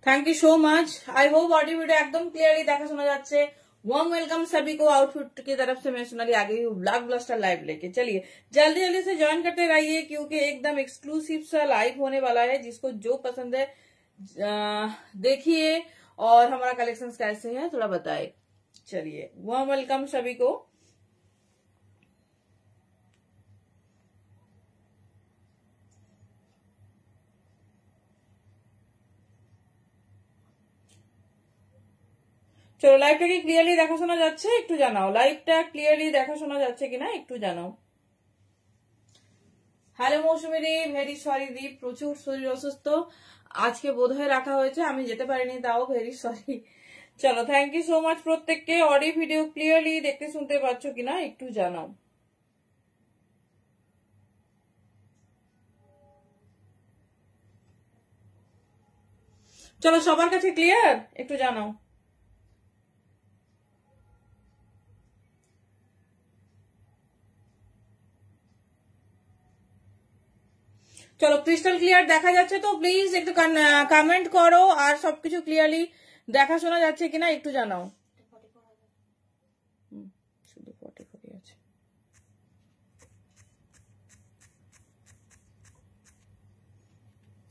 Thank you so much. I hope audio video एकदम clearly देखा सुना जाच्छे। वार्म वेलकम सभी को आउटफिट की तरफ से। मैं सोनाली आ गई हूँ ब्लॉकबस्टर लाइव लेके। चलिए जल्दी जल्दी से ज्वाइन करते रहिए क्योंकि एकदम एक्सक्लूसिव सा लाइव होने वाला है। जिसको जो पसंद है देखिए और हमारा कलेक्शन कैसे है थोड़ा बताए। चलिए वार्म वेलकम सभी को। चलो लाइवटा কি ক্লিয়ারলি দেখা শোনা যাচ্ছে একটু জানাও। লাইভটা ক্লিয়ারলি দেখা শোনা যাচ্ছে কিনা একটু জানাও। হ্যালো মৌসুমী দি, ভেরি সরি দি, প্রচুর শরীর অসুস্থ আজকে বোধহয় রাখা হয়েছে, আমি যেতে পারিনি, তাও ভেরি সরি। চলো থ্যাংক ইউ সো মাচ প্রত্যেককে। অডিও ভিডিও ক্লিয়ারলি দেখতে শুনতে পাচ্ছ কিনা একটু জানাও। চলো সবার কাছে ক্লিয়ার একটু জানাও। चलो क्रिस्टल क्लियर देखा जाच्छे तो प्लिज एक कमेंट करो और सबकिछु क्लियरली देखा शोना जाच्छे किना एकटू जानाओ।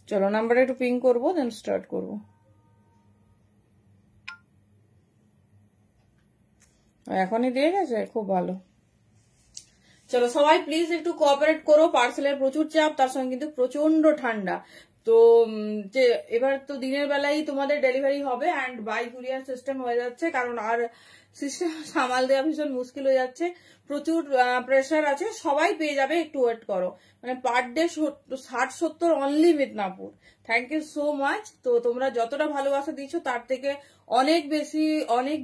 चलो नम्बर एकटू पिंग करबो देन स्टार्ट करबो। एखोनी दिए गेछे, खूब भालो। चलो सबाई प्लिज एक कोअपारेट करो। पार्सेलर प्रचुर चाप, तार संगे किन्तु प्रचंड ठंडा। तो एबार तो दिनेर बेलाई तुम्हादेर डेलिभारि होबे एंड बाई कुरियर सिस्टेम हो जाच्छे कारण आर सिस्टेम सामाल देওয়া भीषण मुश्किल हो जाच्छे। प्रचुर प्रेसार आछे, सबाई पेये जाबे, एकटू वेट करो। माने per day 60-70 only Midnapore. Thank you so much. तो তোমরা যতটা ভালোবাসা দিছো তার থেকে অনেক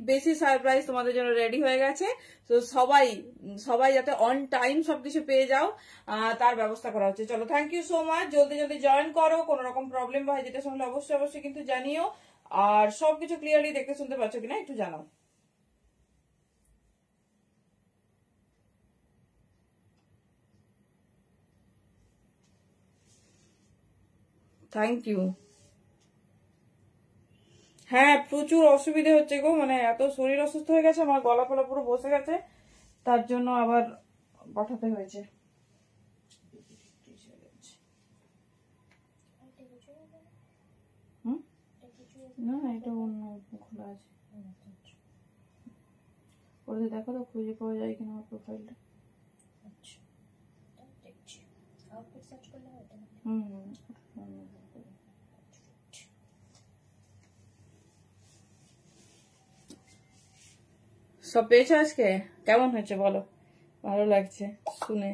বেশি সারপ্রাইজ তোমাদের জন্য রেডি হয়ে গেছে। তো সবাই যাতে অন টাইম সবকিছু পেয়ে যাও তার ব্যবস্থা করা হচ্ছে। চলো থ্যাংক ইউ সো মাচ। জলদি জলদি জয়েন করো। কোনো রকম প্রবলেম বা যেটা শুনলে অবশ্যই কিন্তু জানিও আর সবকিছু ক্লিয়ারলি দেখতে শুনতে পাচ্ছ কিনা একটু জানাও। Thank you. হ্যাঁ প্রচুর অসুবিধা হচ্ছে গো, মানে এত শরীর অসুস্থ হয়ে গেছে, আমার গলা ফলা পুরো বসে গেছে, তার জন্য আবার পাঠাতে হয়েছে। না এটা অন্য খোলা আছে, ওদের দেখো তো খুঁজে পাওয়া যায় কিনা আমার প্রোফাইলটা। সব পেয়েছো আজকে? কেমন হয়েছে বলো? ভালো লাগছে শুনে।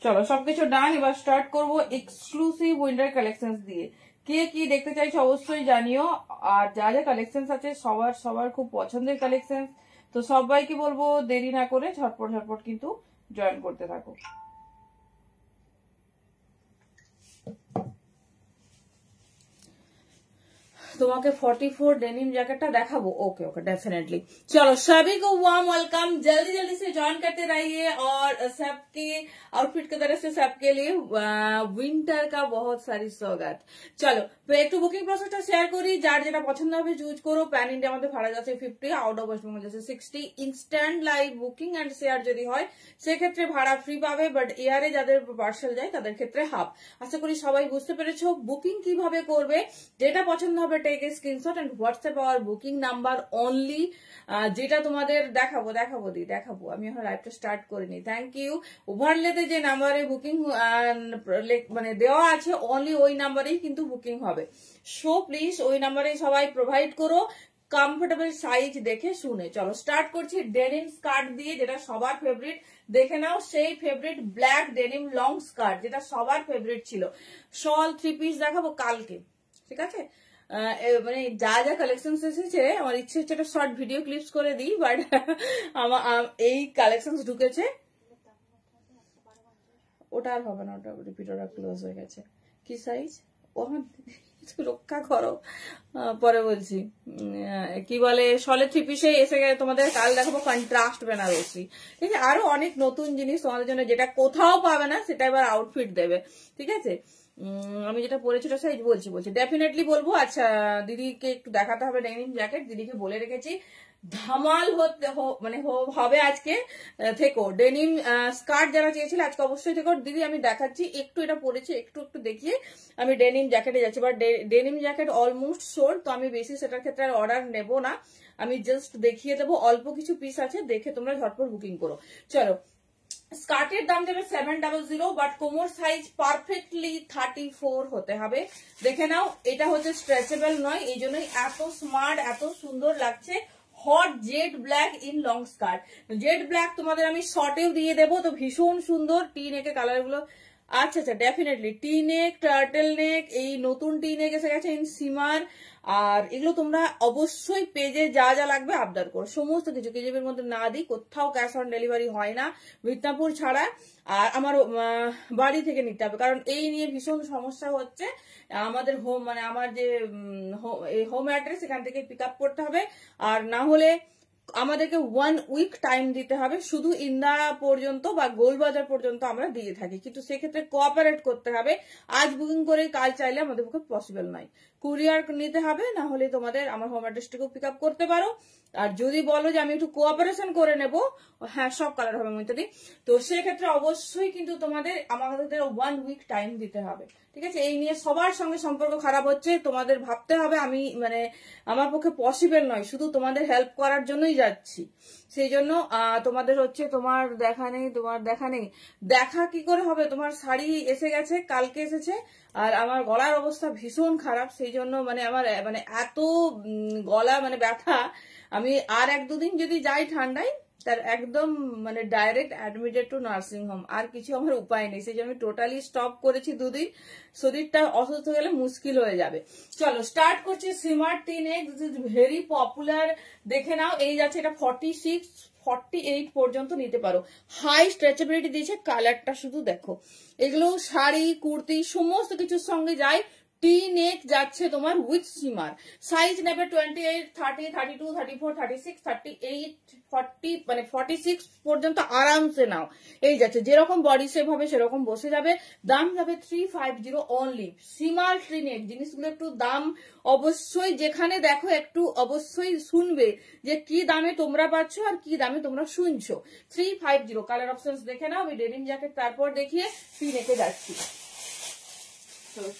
চলো সবকিছু ডান, এবার স্টার্ট করব এক্সক্লুসিভ উইন্টার কালেকশনস দিয়ে। কে কি দেখতে চাইছো অবশ্যই জানিও। আর যা যা কালেকশনস আছে সবার খুব পছন্দের কালেকশনস। তো সবাইকে বলবো দেরি না করে ঝটপট কিন্তু জয়েন করতে থাকো। তোমাকে 44 डेनिम जैकेटটা দেখাবো। Okay definitely. चलो सभी को वार्म वेलकम। जल्दी जल्दी से ज्वाइन करते रहिए और सबके आउटफिट की तरफ से सबके लिए विंटर का बहुत सारी स्वागत। चलो একটু বুকিং প্রসেসটা শেয়ার করি। যার যেটা পছন্দ হবে চুজ করো। প্যান ইন্ডিয়া মধ্যে ভাড়া যাচ্ছে 50, আউট অফ ওয়েস্ট বেঙ্গল যাচ্ছে 60। Instant live booking and share যদি হয় সেক্ষেত্রে ভাড়া ফ্রি পাবে, বাট এয়ারে যাদের পার্সেল যায় তাদের ক্ষেত্রে হাফ। আশা করি সবাই বুঝতে পেরেছো বুকিং কিভাবে করবে। যেটা পছন্দ হবে take a screenshot and WhatsApp our booking number only. যেটা তোমাদের দেখাবো আমি এখন লাইভটা স্টার্ট করিনি। Thank you. ওভারলেতে যে নাম্বারে বুকিং মানে দেওয়া আছে অনলি ওই নাম্বারেই কিন্তু বুকিং হবে। সো প্লিজ ওই নাম্বারেই সবাই প্রোভাইড করো কমফোর্টেবল সাইজ দেখে শুনে। চলো স্টার্ট করছি ডেনিম স্কার্ট দিয়ে, যেটা সবার ফেভারিট। দেখে নাও সেই favourite black denim long skirt, যেটা সবার ফেভারিট ছিল। শল 3 পিস দেখাবো কালকে, ঠিক আছে? মানে যা যা কালেকশন এসেছে আমার ইচ্ছে হচ্ছে একটা শর্ট ভিডিও ক্লিপস করে দিই, বাট এই কালেকশন ঢুকেছে ওটা আর হবে না, ওটা রিপিট অর্ডার ক্লোজ হয়ে গেছে। কি সাইজ? ও রক্ষা করো, পরে বলছি। কি বলে সলে 3 পিসে এসে গেছে তোমাদের। কাল দেখাবো কন্ট্রাস্ট বেনারসি, ঠিক আছে, আরো অনেক নতুন জিনিস তোমাদের জন্য, যেটা কোথাও পাবে না সেটা এবার আউটফিট দেবে, ঠিক আছে। আমি যেটা পরেছি ওটা সাইজ বলছি ডেফিনেটলি বলবো। আচ্ছা, দিদিকে একটু দেখাতে হবে ডেনিম জ্যাকেট, দিদিকে বলে রেখেছি ধামাল মানে হবে আজকে, থেকো। ডেনিম স্কার্ট যারা চেয়েছিল আজকে অবশ্যই থেকো। দিদি আমি দেখাচ্ছি, একটু এটা পরেছি, একটু একটু দেখিয়ে আমি ডেনিম জ্যাকেটে যাচ্ছি। But denim jacket almost sold, তো আমি বেশি সেটার ক্ষেত্রে আর অর্ডার নেব না, আমি জাস্ট দেখিয়ে দেবো। অল্প কিছু পিস আছে, দেখে তোমরা ঝটপট বুকিং করো। চলো, স্কার্টের দাম যাবে 700, বাট কোমর সাইজ পারফেক্টলি 34 হতে হবে। দেখে নাও, এটা হচ্ছে স্ট্রেচেবল নয়, এই জন্যই এত স্মার্ট, এত সুন্দর লাগছে। Hot jet black in long skirt, jet black তোমাদের আমি শর্টেও দিয়ে দেবো, তো ভীষণ সুন্দর। টি নেকের কালার গুলো, আচ্ছা আচ্ছা ডেফিনেটলি টি নেক, টার্টেল নেক, এই নতুন টি নেক এসে গেছে ইন সিমার। আর এগুলো তোমরা অবশ্যই পেজে যা যা লাগবে আবদার করো, সমস্ত কিছু কেজিবির মধ্যে না দিই, কোথাও ক্যাশ অন ডেলিভারি হয় না মিদনাপুর ছাড়া। আর আমার বাড়ি থেকে নিতে হবে, কারণ এই নিয়ে ভীষণ সমস্যা হচ্ছে। আমাদের হোম মানে আমার যে হোম অ্যাড্রেস এখান থেকে পিক আপ করতে হবে, আর না হলে আমাদেরকে 1 উইক টাইম দিতে হবে। শুধু ইন্দারা পর্যন্ত বা গোলবাজার পর্যন্ত আমরা দিয়ে থাকি, কিন্তু সেক্ষেত্রে কোঅপারেট করতে হবে। আজ বুকিং করে কাল চাইলে আমাদের পক্ষে পসিবল নয়, কুরিয়ার নিতে হবে, না হলে তোমাদের আমার হোম অ্যাড্রেসটাকেও পিক আপ করতে পারো। আর যদি বলো যে আমি একটু কোঅপারেশন করে নেব, হ্যাঁ সব কালার হবে মৈতাদি, তো সেক্ষেত্রে অবশ্যই কিন্তু তোমাদের আমাদের 1 উইক টাইম দিতে হবে, ঠিক আছে। এই নিয়ে সবার সঙ্গে সম্পর্ক খারাপ হচ্ছে, তোমাদের ভাবতে হবে আমি মানে আমার পক্ষে পসিবল নয়, শুধু তোমাদের হেল্প করার জন্যই যাচ্ছি। সেই জন্য তোমাদের হচ্ছে তোমার দেখা নেই, তোমার দেখা নেই, দেখা কি করে হবে? তোমার শাড়ি এসে গেছে, কালকে এসেছে, আর আমার গলার অবস্থা ভীষণ খারাপ, সেই জন্য মানে আমার মানে এত গলা মানে ব্যথা, আমি আর 1-2 দিন যদি যাই ঠান্ডায় তার একদম মানে direct admitted to nursing home, আর কিছু আমার উপায় নেই। সেই জন্য আমি টোটালি স্টপ করেছি 2 দিন, শরীরটা অসুস্থ গেলে মুশকিল হয়ে যাবে। চলো স্টার্ট করছি সিমার টি নেক, দিস ইজ ভেরি পপুলার। দেখে নাও, এই যাচ্ছে এটা 46-48 পর্যন্ত নিতে পারো, হাই স্ট্রেচেবিলিটি দিয়েছে। কালারটা শুধু দেখো, এগুলো শাড়ি কুর্তি সমস্ত কিছুর সঙ্গে যায়। টি নেক যাচ্ছে তোমার উইথ সিমার, সাইজ নেবে 28, 30, 32, 34, 36, 38, 40 মানে 46 পর্যন্ত আরামসে নাও। এই যাচ্ছে, যেরকম বডি শেপ হবে সেরকম বসে যাবে। দাম যাবে 350 অনলি। সিমার টি নেক জিনিসগুলো একটু দাম অবশ্যই যেখানে দেখো একটু অবশ্যই শুনবে যে কি দামে তোমরা পাচ্ছ আর কি দামে তোমরা শুনছো। 350 কালার অপশনস দেখে নাও। আমি ডেনিম জ্যাকেট তারপর দেখিয়ে টি নেকে যাচ্ছি।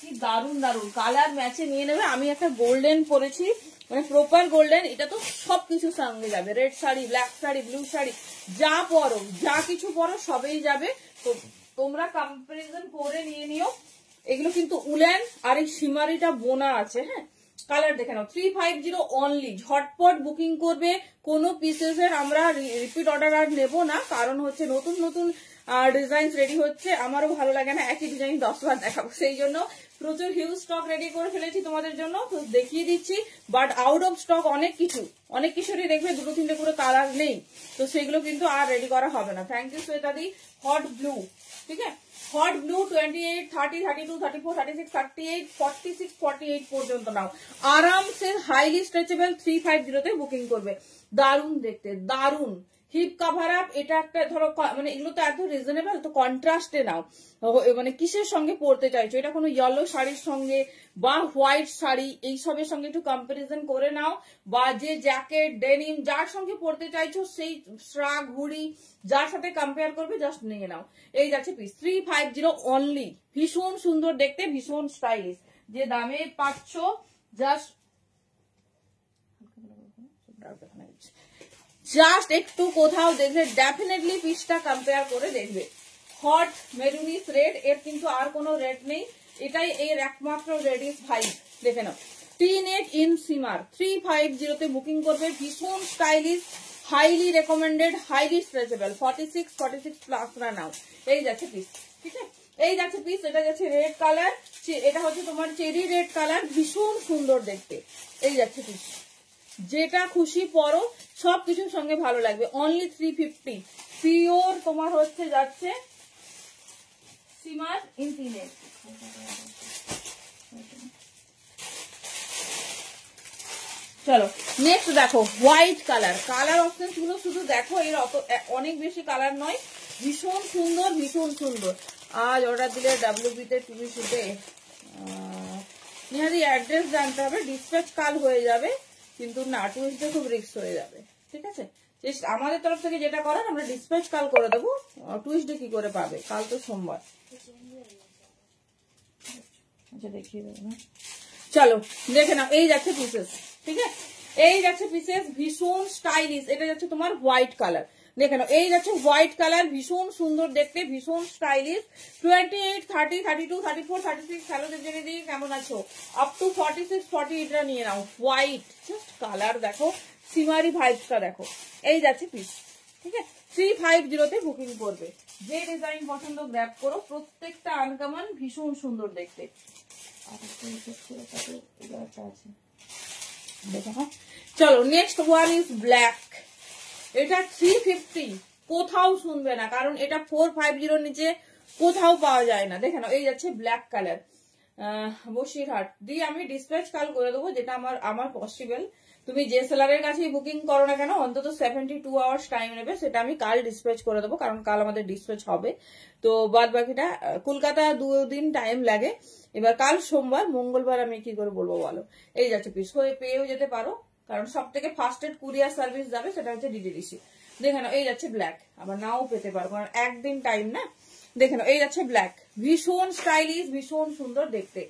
কি দারুন দারুন কালার ম্যাচে নিয়ে নেবে। আমি একটা গোল্ডেন পরেছি, মানে প্রপার গোল্ডেন, এটা তো সবকিছুর সঙ্গে যাবে। Red sari, black sari, blue sari, যা পরো যা কিছু পরো সবেই যাবে। তো তোমরা কম্পারিজন করে নিয়ে নিও। এগুলো কিন্তু উলেন, আর এই সিমারিটা বোনা আছে। হ্যাঁ, কালার দেখে নাও। 350 অনলি, ঝটপট বুকিং করবে। কোনো পিসেসের আমরা রিপিট অর্ডার আর নেবো না, কারণ হচ্ছে নতুন নতুন ডিজাইন রেডি হচ্ছে, আমারও ভালো লাগে না একই ডিজাইন 10 বার দেখাবো। সেই জন্য প্রচুর হিউজ স্টক রেডি করে ফেলেছি তোমাদের জন্য, তো দেখিয়ে দিচ্ছি। বাট আউট অফ স্টক অনেক কিছুরই দেখবে 2-3টে পুরো কালার নেই, তো সেগুলো কিন্তু আর রেডি করা হবে না। থ্যাংক ইউ শ্বেতাদি। হট ব্লু, ঠিক আছে, হট ব্লু 28, 30, 32, 34, 36, 38, 46, 48 পর্যন্ত নাও আরামসে। হাইলি স্ট্রেচেবল 350 বুকিং করবে। দারুন দেখতে, দারুন হিপ কাভার আপ। এটা একটা ধরো মানে এগুলো তো এত রিজনেবল, তো কন্ট্রাস্টে নাও, মানে কিসের সঙ্গে পরতে চাইছো, এটা কোনো ইয়েলো শাড়ির সঙ্গে বা হোয়াইট শাড়ি এইসবের সঙ্গে একটু কম্পারিজন করে নাও, বা যে জ্যাকেট ডেনিম যার সঙ্গে পরতে চাইছো সেই শ্রাগ ঘুড়ি যার সাথে কম্পেয়ার করবে জাস্ট নিয়ে নাও। এই যাচ্ছে পিস 350 অনলি। ভীষণ সুন্দর দেখতে, ভীষণ স্টাইলিশ, যে দামে পাচ্ছ জাস্ট একটু কোথাও দেখবে ডেফিনেটলি পিসটা কম্পেয়ার করে দেখবে। হট মেরুনিস রেড, এর কিন্তু আর কোনো রেড নেই, এটাই এর একমাত্র রেডিস ভাই। দেখে নাও, টি নেক ইন সিমার 350 বুকিং করবে। ভীষণ stylish, highly recommended, highly stretchable. 46 plus না নাও। এই যাচ্ছে পিস, ঠিক আছে, এই যাচ্ছে পিস। এটা যাচ্ছে রেড কালার, এটা হচ্ছে তোমার চেরি রেড কালার, ভীষণ সুন্দর দেখতে। এই যাচ্ছে পিস, যেটা খুশি পরো, সবকিছুর সঙ্গে ভালো লাগবে। অনলি 350 পিওর তোমার হচ্ছে যাচ্ছে সিমার ইন টিনেজ। চলো নেক্সট দেখো হোয়াইট কালার। কালার অপশন গুলো শুধু দেখো, এর অনেক বেশি কালার নয়, ভীষণ সুন্দর ভীষণ সুন্দর। আজ অর্ডার দিলে WB তে টিভি শুটে নিহারি অ্যাড্রেস জানতে হবে, ডিসপ্যাচ কাল হয়ে যাবে, কিন্তু না টুইস্টে খুব রিস্ক হয়ে যাবে। ঠিক আছে, আমাদের তরফ থেকে যেটা করার আমরা ডিসপ্যাচ কাল করে দেবো, টুইস্টে কি করে পাবে, কাল তো সোমবার। আচ্ছা দেখিয়ে দেবো না, চলো দেখে নাও। এই যাচ্ছে পিসেস, ঠিক আছে, এই যাচ্ছে পিসেস ভীষণ স্টাইলিশ। এটা যাচ্ছে তোমার হোয়াইট কালার, দেখে নাও। এই যাচ্ছে হোয়াইট কালার, ভীষণ সুন্দর দেখতে, ভীষণ স্টাইলিশ। 28, 30, 32, 34, 36। হ্যালো দেবজানি, কেমন আছো? আপ টু 46, 40 এটা নিয়ে নাও। হোয়াইট জাস্ট কালার দেখো, সিমারি ভাইবসটা দেখো। এই যাচ্ছে পিস, ঠিক আছে। 350 বুকিং করবে। যে ডিজাইন পছন্দ গ্র্যাব করো, প্রত্যেকটা আনকমন, ভীষণ সুন্দর দেখতে। চলো নেক্সট ওয়ান ইজ ব্ল্যাক। এটা 350, কোথাও শুনবে না, কারণ এটা 450 নিচে কোথাও পাওয়া যায় না। দেখে নাও, এই যাচ্ছে ব্ল্যাক কালার, বসিরহাট দিয়ে আমি ডিসপ্যাচ কাল করে দেবো, যেটা আমার পসিবল। তুমি যে সেলারের কাছেই বুকিং করো না কেন, অন্তত 72 আওয়ার্স টাইম নেবে, সেটা আমি কাল ডিসপ্যাচ করে দেবো, কারণ কাল আমাদের ডিসপ্যাচ হবে। তো বাদ বাকিটা কলকাতা 2 দিন টাইম লাগে। এবার কাল সোমবার, মঙ্গলবার আমি কি করে বলবো বলো। এই যাচ্ছে পিস, হয়ে পেয়েও যেতে পারো, কারণ সব থেকে ফাস্টেড কুরিয়ার সার্ভিস যাবে, সেটা হচ্ছে DDDC। দেখে নাও, এই যাচ্ছে ব্ল্যাক, আবার নাও পেতে পারো, কারণ একদিন টাইম না। দেখে নাও, এই যাচ্ছে ব্ল্যাক, ভীষণ স্টাইলিশ, ভীষণ সুন্দর দেখতে।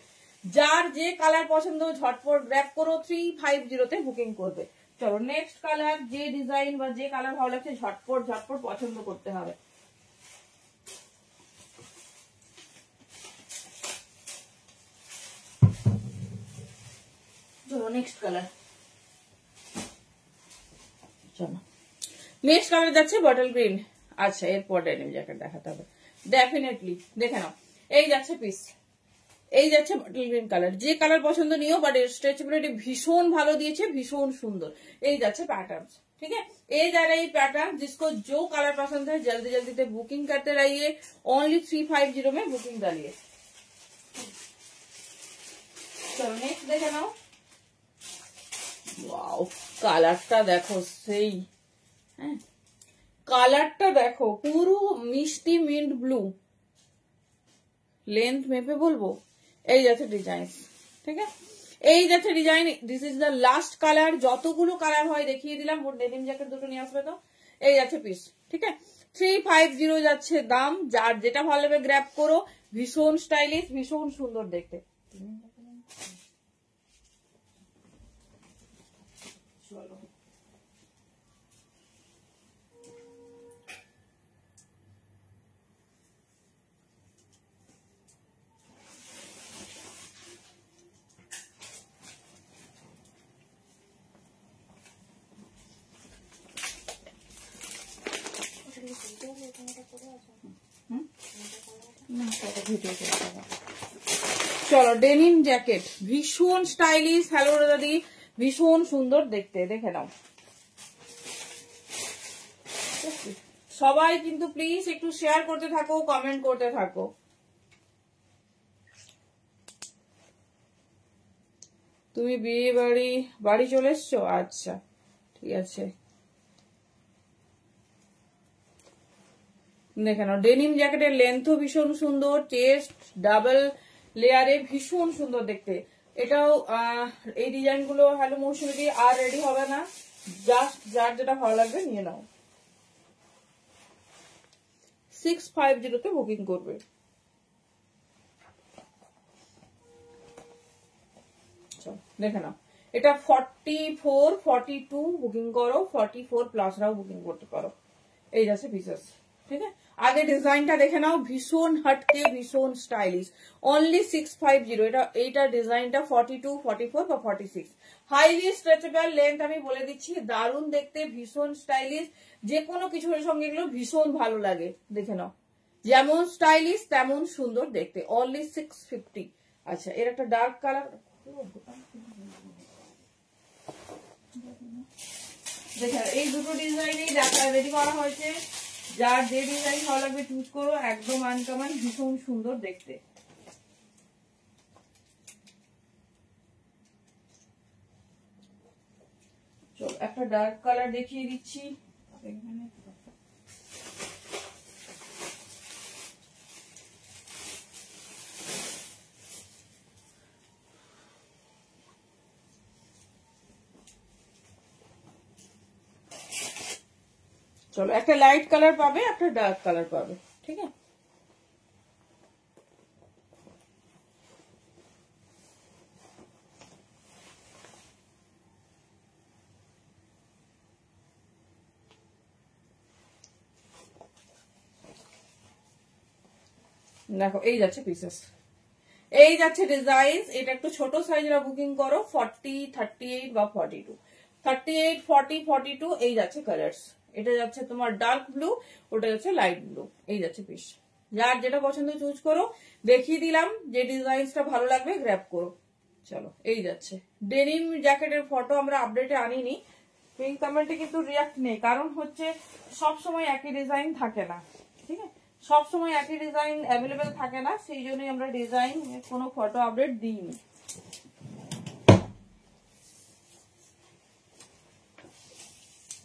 যার যে কালার পছন্দ ঝটপট গ্র্যাব করো, 350 বুকিং করবে। চলো নেক্সট কালার, যে ডিজাইন বা যে কালার ভালো লাগছে ঝটপট ঝটপট পছন্দ করতে হবে। চলো নেক্সট কালার, চলো নেক্সট কালার যাচ্ছে বটল গ্রিন। আচ্ছা এরপর ডেনিম জ্যাকেট দেখাতে হবে ডেফিনেটলি, দেখে নাও। এই যাচ্ছে পিস, এই যাচ্ছে বটল গ্রিন কালার। যে কালার পছন্দ নিও, বাট স্ট্রেচেবিলিটি ভীষণ ভালো দিয়েছে, ভীষণ সুন্দর। এই যাচ্ছে पैटर्न, ठीक है। ये जा रही पैटर्न, जिसको जो कलर पसंद है जल्दी जल्दी से बुकिंग करते रहिए। ओनली 350 में बुकिंग डालिए। चलो नेक्स्ट देखे नाओ। वाओ কালারটা দেখো, সেই কালারটা দেখো, পুরো মিষ্টি মিন্ট ব্লু। লেন্থ মেপে বলবো। এই যাচ্ছে ডিজাইন, ঠিক আছে, এই যাচ্ছে design. This is the last colour. যতগুলো কালার হয় দেখিয়ে দিলাম। ডেনিম জ্যাকেট দুটো নিয়ে আসবে তো। এই যাচ্ছে পিস, ঠিক আছে। 350 যাচ্ছে দাম। যার যেটা ভালো লাগবে গ্র্যাব করো। ভীষণ স্টাইলিশ, ভীষণ সুন্দর দেখতে। চলো চলো ডেনিম জ্যাকেট, ভীষণ স্টাইলিশ। হ্যালো দাদি, ভীষণ সুন্দর দেখতে, দেখে নাও। সবাই কিন্তু প্লিজ একটু শেয়ার করতে থাকো, কমেন্ট করতে থাকো। তুমি বিয়ে বাড়ি চলে এসছো? আচ্ছা ঠিক আছে, দেখে নাও। ডেনিম জ্যাকেটের লেন্থও ভীষণ সুন্দর, চেস্ট ডাবল লেয়ারে, ভীষণ সুন্দর দেখতে। এটাও এই ডিজাইন গুলো হ্যালো মৌসুমী আর রেডি হবে না, জাস্ট যার যেটা ভালো লাগবে নিয়ে নাও। 650 বুকিং করবে। দেখে নাও, এটা 44, 42 বুকিং করো, 44 প্লাসরাও বুকিং করতে পারো। এই যাচ্ছে পিসেস, ঠিক আছে। আগে ডিজাইনটা দেখে নাও, ভীষণ হটকে, ভীষণ স্টাইলিশ। অনলি 650। এইটা ডিজাইনটা 42, 44 বা 46। হাইলি স্ট্রেচেবল, লেন্থ আমি বলে দিচ্ছি, দারুণ দেখতে, ভীষণ স্টাইলিশ। যে কোনো কিছুর সঙ্গে এগুলো ভীষণ ভালো লাগে। দেখে নাও, যেমন স্টাইলিশ তেমন সুন্দর দেখতে। অনলি 650। আচ্ছা এর একটা ডার্ক কালার দেখে, এই দুটো ডিজাইনেই রেডি করা হয়েছে। যার যে ডিজাইন ভালো লাগবে চুজ করো, একদম আনকমন, ভীষণ সুন্দর দেখতে। চলো একটা ডার্ক কালার দেখিয়ে দিচ্ছি। চলো একটা লাইট কালার পাবে, একটা ডার্ক কালার পাবে, ঠিক আছে। দেখো এই যাচ্ছে পিসেস, এই যাচ্ছে ডিজাইন। এটা একটু ছোট সাইজের বুকিং করো, 40, 38 বা 42, 38, 40, 42 এই যাচ্ছে কালার্স। এটা যাচ্ছে তোমার ডার্ক ব্লু, ওটা যাচ্ছে লাইট ব্লু, এই যাচ্ছে পিস। যার যেটা পছন্দ চুজ করো, দেখিয়ে দিলাম, যে ডিজাইনটা ভালো লাগবে গ্র্যাব করো। চলো এই যাচ্ছে ডেনিম জ্যাকেটের ফটো আমরা আপডেটে আনিনি, পিঙ্ক কমেন্টে কিন্তু রিয়াক্ট নেই, কারণ হচ্ছে সব সময় একই ডিজাইন থাকে না, ঠিক আছে, সব সময় একই ডিজাইন অ্যাভেলেবেল থাকে না, সেই জন্যই আমরা ডিজাইন কোনো ফটো আপডেট দিইনি।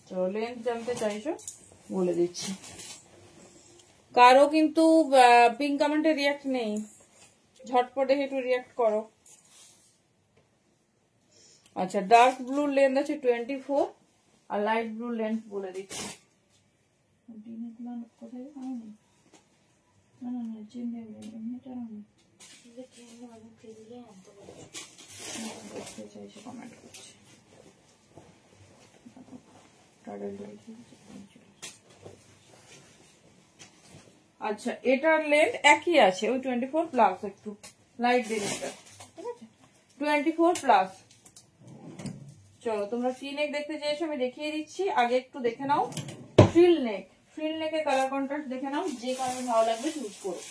তো লেন্থ জানতে চাইছো বলে দিচ্ছি, কারো কিন্তু পিঙ্ক কমেন্টে রিয়াক্ট নেই, ঝটপটে একটু রিয়াক্ট করো। আচ্ছা ডার্ক ব্লু লেন্থ আছে 24 আর লাইট ব্লু লেন্থ বলে দিচ্ছি। কোথায় কমেন্ট করছি। আচ্ছা এটার লেন্থ একই আছে, ওই 24 প্লাস, একটু লাইট ডিরেক্টটা, ঠিক আছে, 24 প্লাস। চলো তোমরা ফ্রি নেক দেখতে চেয়েছো, আমি দেখিয়ে দিচ্ছি। আগে একটু দেখে নাও ফ্রিল নেক, ফ্রিল নেকের কালার কন্ট্রাস্ট দেখে নাও, যে কালার ভালো লাগবে চুজ করো।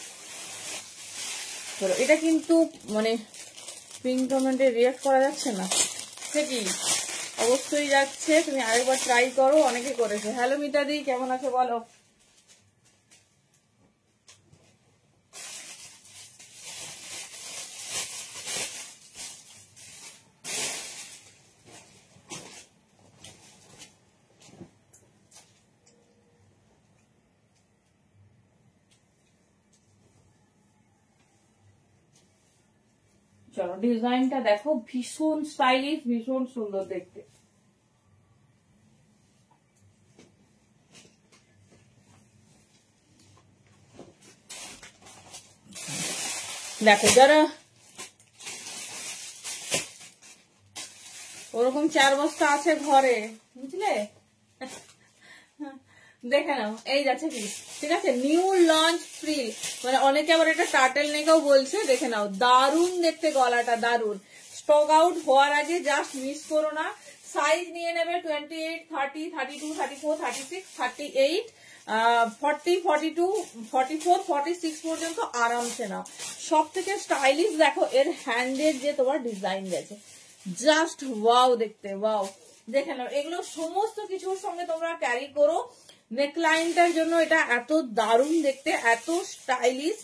চলো এটা কিন্তু মানে পিঙ্ক কমেন্টে রিয়াক্ট করা যাচ্ছে না, সে কি? অবশ্যই যাচ্ছে, তুমি আরেকবার ট্রাই করো, অনেকে করেছে। হ্যালো মিতাদি, কেমন আছো বলো? চলো ডিজাইনটা দেখো, ভীষণ স্টাইলিশ, ভীষণ সুন্দর দেখতে। দেখো যারা ওরকম 4 বস্তা আছে ঘরে, বুঝলে, দেখে নাও এই যাচ্ছে পিস, ঠিক আছে, নিউ লঞ্চ ফ্রিল, মানে অনেকে আবার এটা টার্টেল নেকেও বলছে। দেখে নাও দারুন দেখতে, গলাটা দারুন। স্টক আউট হওয়ার আগে জাস্ট মিস করো না। সাইজ নিয়ে নেবে 28, 30, 32, 34, 36, 38, 40, 42, 44, 46 পর্যন্ত আরামসে নাও। সব থেকে স্টাইলিশ দেখো এর হ্যান্ডের যে তোমার ডিজাইন গেছে, জাস্ট ওয়াও দেখতে, ওয়াও। দেখে নাও এগুলো সমস্ত কিছুর সঙ্গে তোমরা ক্যারি করো। নেকলাইনটার জন্য এটা এত দারুণ দেখতে, এত স্টাইলিশ,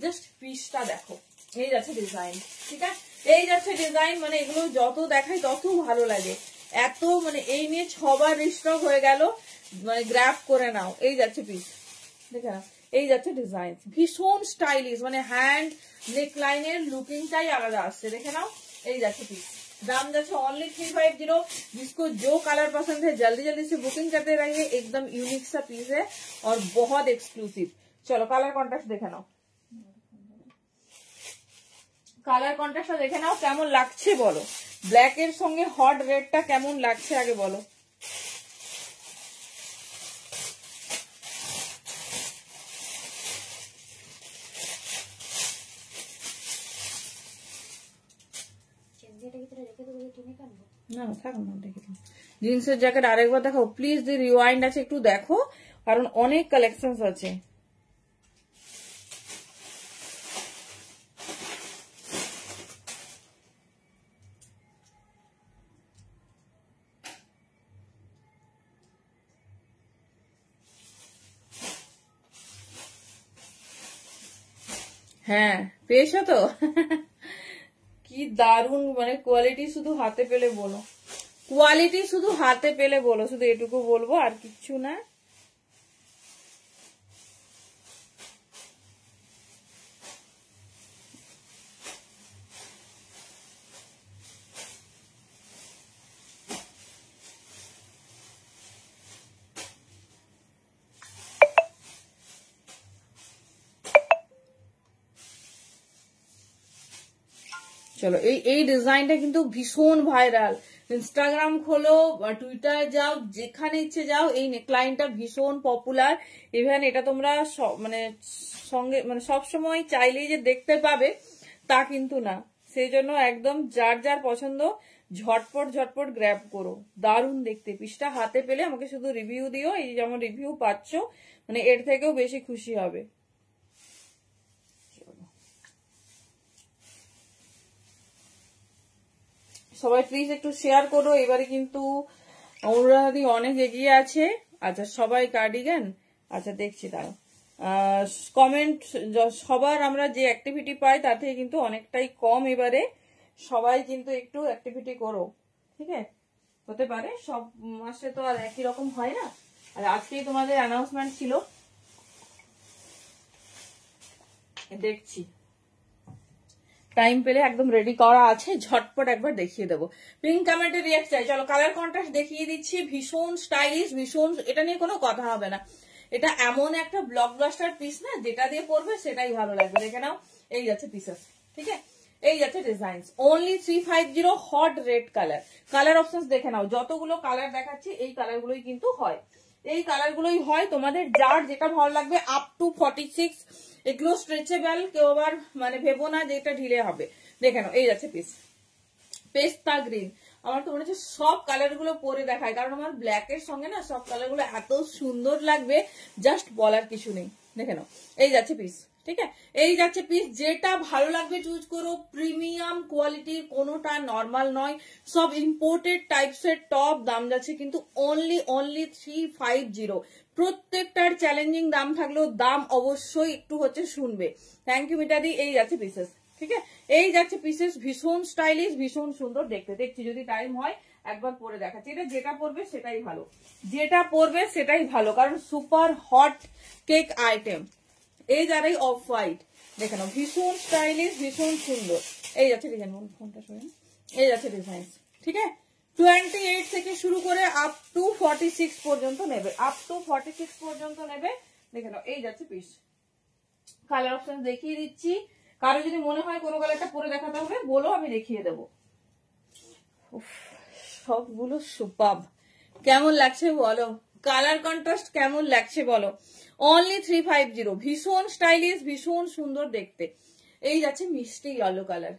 জাস্ট পিসটা দেখো, এই যাচ্ছে ডিজাইন, ঠিক আছে, এই যাচ্ছে ডিজাইন। মানে এগুলো যত দেখাই তত ভালো লাগে, এত মানে এই নিয়ে 6 বার রিস্টক হয়ে গেল, মানে গ্র্যাব করে নাও। এই যাচ্ছে পিস, দেখে নাও এই যাচ্ছে ডিজাইন, ভীষণ স্টাইলিশ, মানে হ্যান্ড নেকলাইনের লুকিংটাই আলাদা আসছে। দেখে নাও এই যাচ্ছে পিস, दाम जाচ্ছে ओनली 350। जिसको जो कलर पसंद है जल्दी जल्दी से बुकिंग करते रहिए, एकदम यूनिक सा पीस है और बहुत एक्सक्लूसिव। चलो कलर कॉन्ट्रास्ट देखे नाओ, কালার কন্ট্রাস্টটা দেখে নাও কেমন লাগছে বলো, ব্ল্যাক এর সঙ্গে হট রেডটা কেমন লাগছে আগে বলো। না থাক না, দেখে জিন্সের জ্যাকেট আরেকবার দেখো প্লিজ, দি রিওয়াইন্ড আছে একটু দেখো, কারণ অনেক কালেকশনস আছে। হ্যাঁ পেয়েছো তো? কি দারুণ, মানে কোয়ালিটি শুধু হাতে পেলে বলো, কোয়ালিটি শুধু হাতে পেলে বলো, শুধু এটুকু বলবো আর কিচ্ছু না। চলো, এই ডিজাইনটা কিন্তু ভীষণ ভাইরাল। ইনস্টাগ্রাম খোলো, টুইটার যাও, যেখানে ইচ্ছে যাও, এই নেকলাইনটা ভীষণ পপুলার। ইভেন এটা তোমরা মানে সঙ্গে মানে সবসময় চাইলেই যে দেখতে পাবে তা কিন্তু না। সেই জন্য একদম যার যার পছন্দ ঝটপট ঝটপট গ্র্যাব করো, দারুণ দেখতে। পিসটা হাতে পেলে আমাকে শুধু রিভিউ দিও, এই যেমন রিভিউ পাচ্ছ, মানে এর থেকেও বেশি খুশি হবে। সবাই প্লিজ একটু শেয়ার করো। এবারে কিন্তু অনুরাধাদি অনেক এগিয়ে আছে। আচ্ছা সবাই কার্ডিগান, আচ্ছা দেখছি তারা কমেন্ট, সবার আমরা যে অ্যাক্টিভিটি পাই তার থেকে কিন্তু অনেকটাই কম এবারে। সবাই কিন্তু একটু অ্যাক্টিভিটি করো, ঠিক আছে? হতে পারে সব মাসে তো আর একই রকম হয় না, আর আজকেই তোমাদের অ্যানাউন্সমেন্ট ছিল। দেখছি টাইম পেলে একদম রেডি করা আছে, ঝটপট একবার দেখিয়ে দেবো। পিঙ্ক কমেন্টে রিয়াক্ট চাই। চলো কালার কন্ট্রাস্ট দেখিয়ে দিচ্ছি, ভীষণ স্টাইলিশ, ভীষণ, এটা নিয়ে কোনো কথা হবে না। এটা এমন একটা ব্লকবাস্টার পিস না, যেটা দিয়ে পরবে সেটাই ভালো লাগবে। দেখে নাও, এই যাচ্ছে পিসেস, ঠিক আছে? এই যাচ্ছে design, only 350, hot red colour. Colour option দেখে নাও, যতগুলো কালার দেখাচ্ছি এই কালার গুলোই কিন্তু হয়, এই কালার গুলোই হয়। তোমাদের যার যেটা ভালো লাগবে, আপ টু 46, এগুলো স্ট্রেচেবল, কেউ আবার মানে ভেবো না যে এটা ঢিলে হবে। দেখে নাও, এই যাচ্ছে পিস, পেস্তা গ্রিন। আমার তো মনে হচ্ছে সব কালার গুলো পরে দেখায়, কারণ আমার ব্ল্যাক এর সঙ্গে না সব কালার গুলো এত সুন্দর লাগবে, জাস্ট বলার কিছু নেই। দেখে নাও, এই যাচ্ছে পিস, ঠিক আছে? এই যাচ্ছে পিস, যেটা ভালো লাগবে চুজ করো। প্রিমিয়াম কোয়ালিটির, কোনোটা নর্মাল নয়, সব ইম্পোর্টেড টাইপসের টপ। দাম যাচ্ছে কিন্তু অনলি 350। প্রত্যেকটার চ্যালেঞ্জিং দাম থাকলেও দাম অবশ্যই একটু হচ্ছে শুনবে। থ্যাংক ইউ মিতাদি। এই যাচ্ছে পিসেস, ঠিক আছে? এই যাচ্ছে পিসেস, ভীষণ স্টাইলিশ, ভীষণ সুন্দর দেখতে। দেখছি যদি টাইম হয় একবার পরে দেখাচ্ছি। এটা যেটা পরবে সেটাই ভালো, যেটা পরবে সেটাই ভালো, কারণ সুপার হট কেক আইটেম। এই যারাই অফ হোয়াইট, দেখে নাও, ভীষণ স্টাইলিশ, ভীষণ সুন্দর। এই যাচ্ছে ডিজাইন, ফোনটা সরেন, এই যাচ্ছে ডিজাইন, ঠিক আছে? 28 থেকে শুরু করে আপ টু 46 পর্যন্ত নেবে, আপ টু 46 পর্যন্ত নেবে। দেখে নাও, এই যাচ্ছে পিস। কালার অপশন দেখিয়ে দিচ্ছি, কারো যদি মনে হয় কোনো কালারটা পরে দেখাতে হবে বলো, আমি দেখিয়ে দেবো। সবগুলো সুপার। কেমন লাগছে বলো, কালার কন্ট্রাস্ট কেমন লাগছে বলো? অনলি 350, ভীষণ স্টাইলিশ, ভীষণ সুন্দর দেখতে। এই যাচ্ছে মিষ্টি ইয়েলো কালার,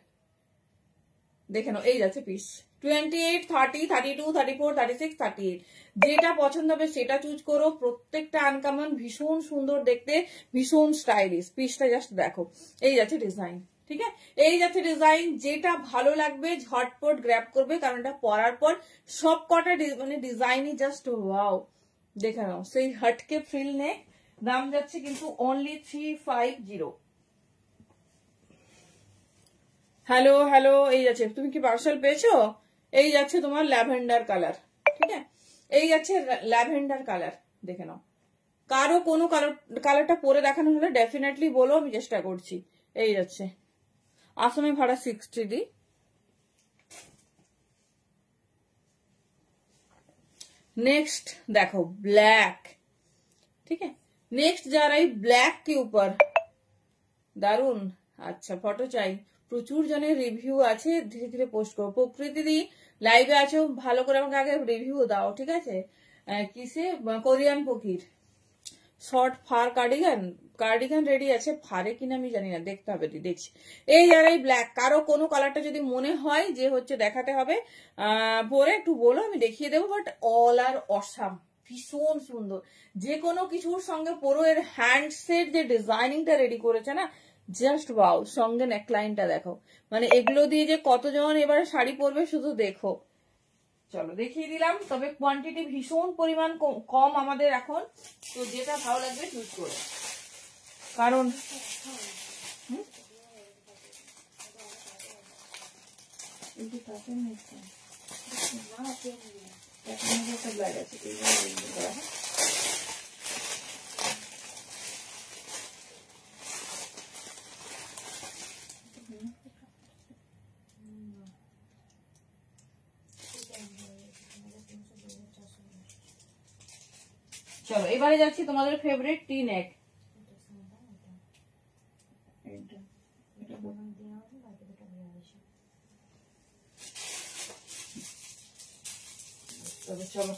দেখে নাও, এই যাচ্ছে পিস। 28, 30, 32, 34, 36, 38, যেটা পছন্দ হবে সেটা চুজ করো। প্রত্যেকটা আনকমন, ভীষণ সুন্দর দেখতে, ভীষণ স্টাইলিশ। পিসটা জাস্ট দেখো, এই যাচ্ছে ডিজাইন, ঠিক আছে? এই যাচ্ছে ডিজাইন, যেটা ভালো লাগবে ঝটপট গ্র্যাব করবে, কারণ এটা পরার পর সব কটা মানে ডিজাইনই জাস্ট ওয়াও। দেখে নাও, সেই হটকে ফ্রিল নেক। দাম যাচ্ছে কিন্তু অনলি 350। হ্যালো হ্যালো, এই যাচ্ছে, তুমি কি পার্সেল পেয়েছো? এই যাচ্ছে তোমার ল্যাভেন্ডার কালার, ঠিক আছে? এই যাচ্ছে ল্যাভেন্ডার কালার, দেখে নাও। কারো কোনো কালারটা পরে দেখানো হলে ডেফিনেটলি বলো, আমি চেষ্টা করছি। এই যাচ্ছে, আসামে ভাড়া 60 नेक्स्ट देखो ब्लैक, ठीक है? नेक्स्ट जा रही ब्लैक के ऊपर, দারুন। আচ্ছা ফটো চাই, প্রচুর জনের রিভিউ আছে, ধীরে ধীরে পোস্ট করো। প্রকৃতি দি লাইভে আছো, ভালো করে আমাকে আগে রিভিউ দাও, ঠিক আছে? কিসে, কোরিয়ান পকির short fur cardigan, cardigan ready আছে, ফারে কিনা আমি জানি না, দেখতে হবে, দেখছি। এই যারাই ব্ল্যাক, কারো কোনো কালারটা যদি মনে হয় যে হচ্ছে দেখাতে হবে পরে একটু বলো, আমি দেখিয়ে দেবো। বাট অল আর অসাম, ভীষণ সুন্দর। যে কোনো কিছুর সঙ্গে পুরো এর হ্যান্ডসের যে ডিজাইনিংটা রেডি করেছে না, জাস্ট ওয়াও। সঙ্গে নেকলাইনটা দেখো, মানে এগুলো দিয়ে যে কতজন এবারে শাড়ি পরবে শুধু দেখো। চলো দেখিয়ে দিলাম, তবে কোয়ান্টিটি ভীষণ পরিমাণ কম আমাদের এখন, তো যেটা ভালো লাগবে চুজ করো। কারণ চলো এবারে যাচ্ছি তোমাদের ফেভারিট টি নেক। চলো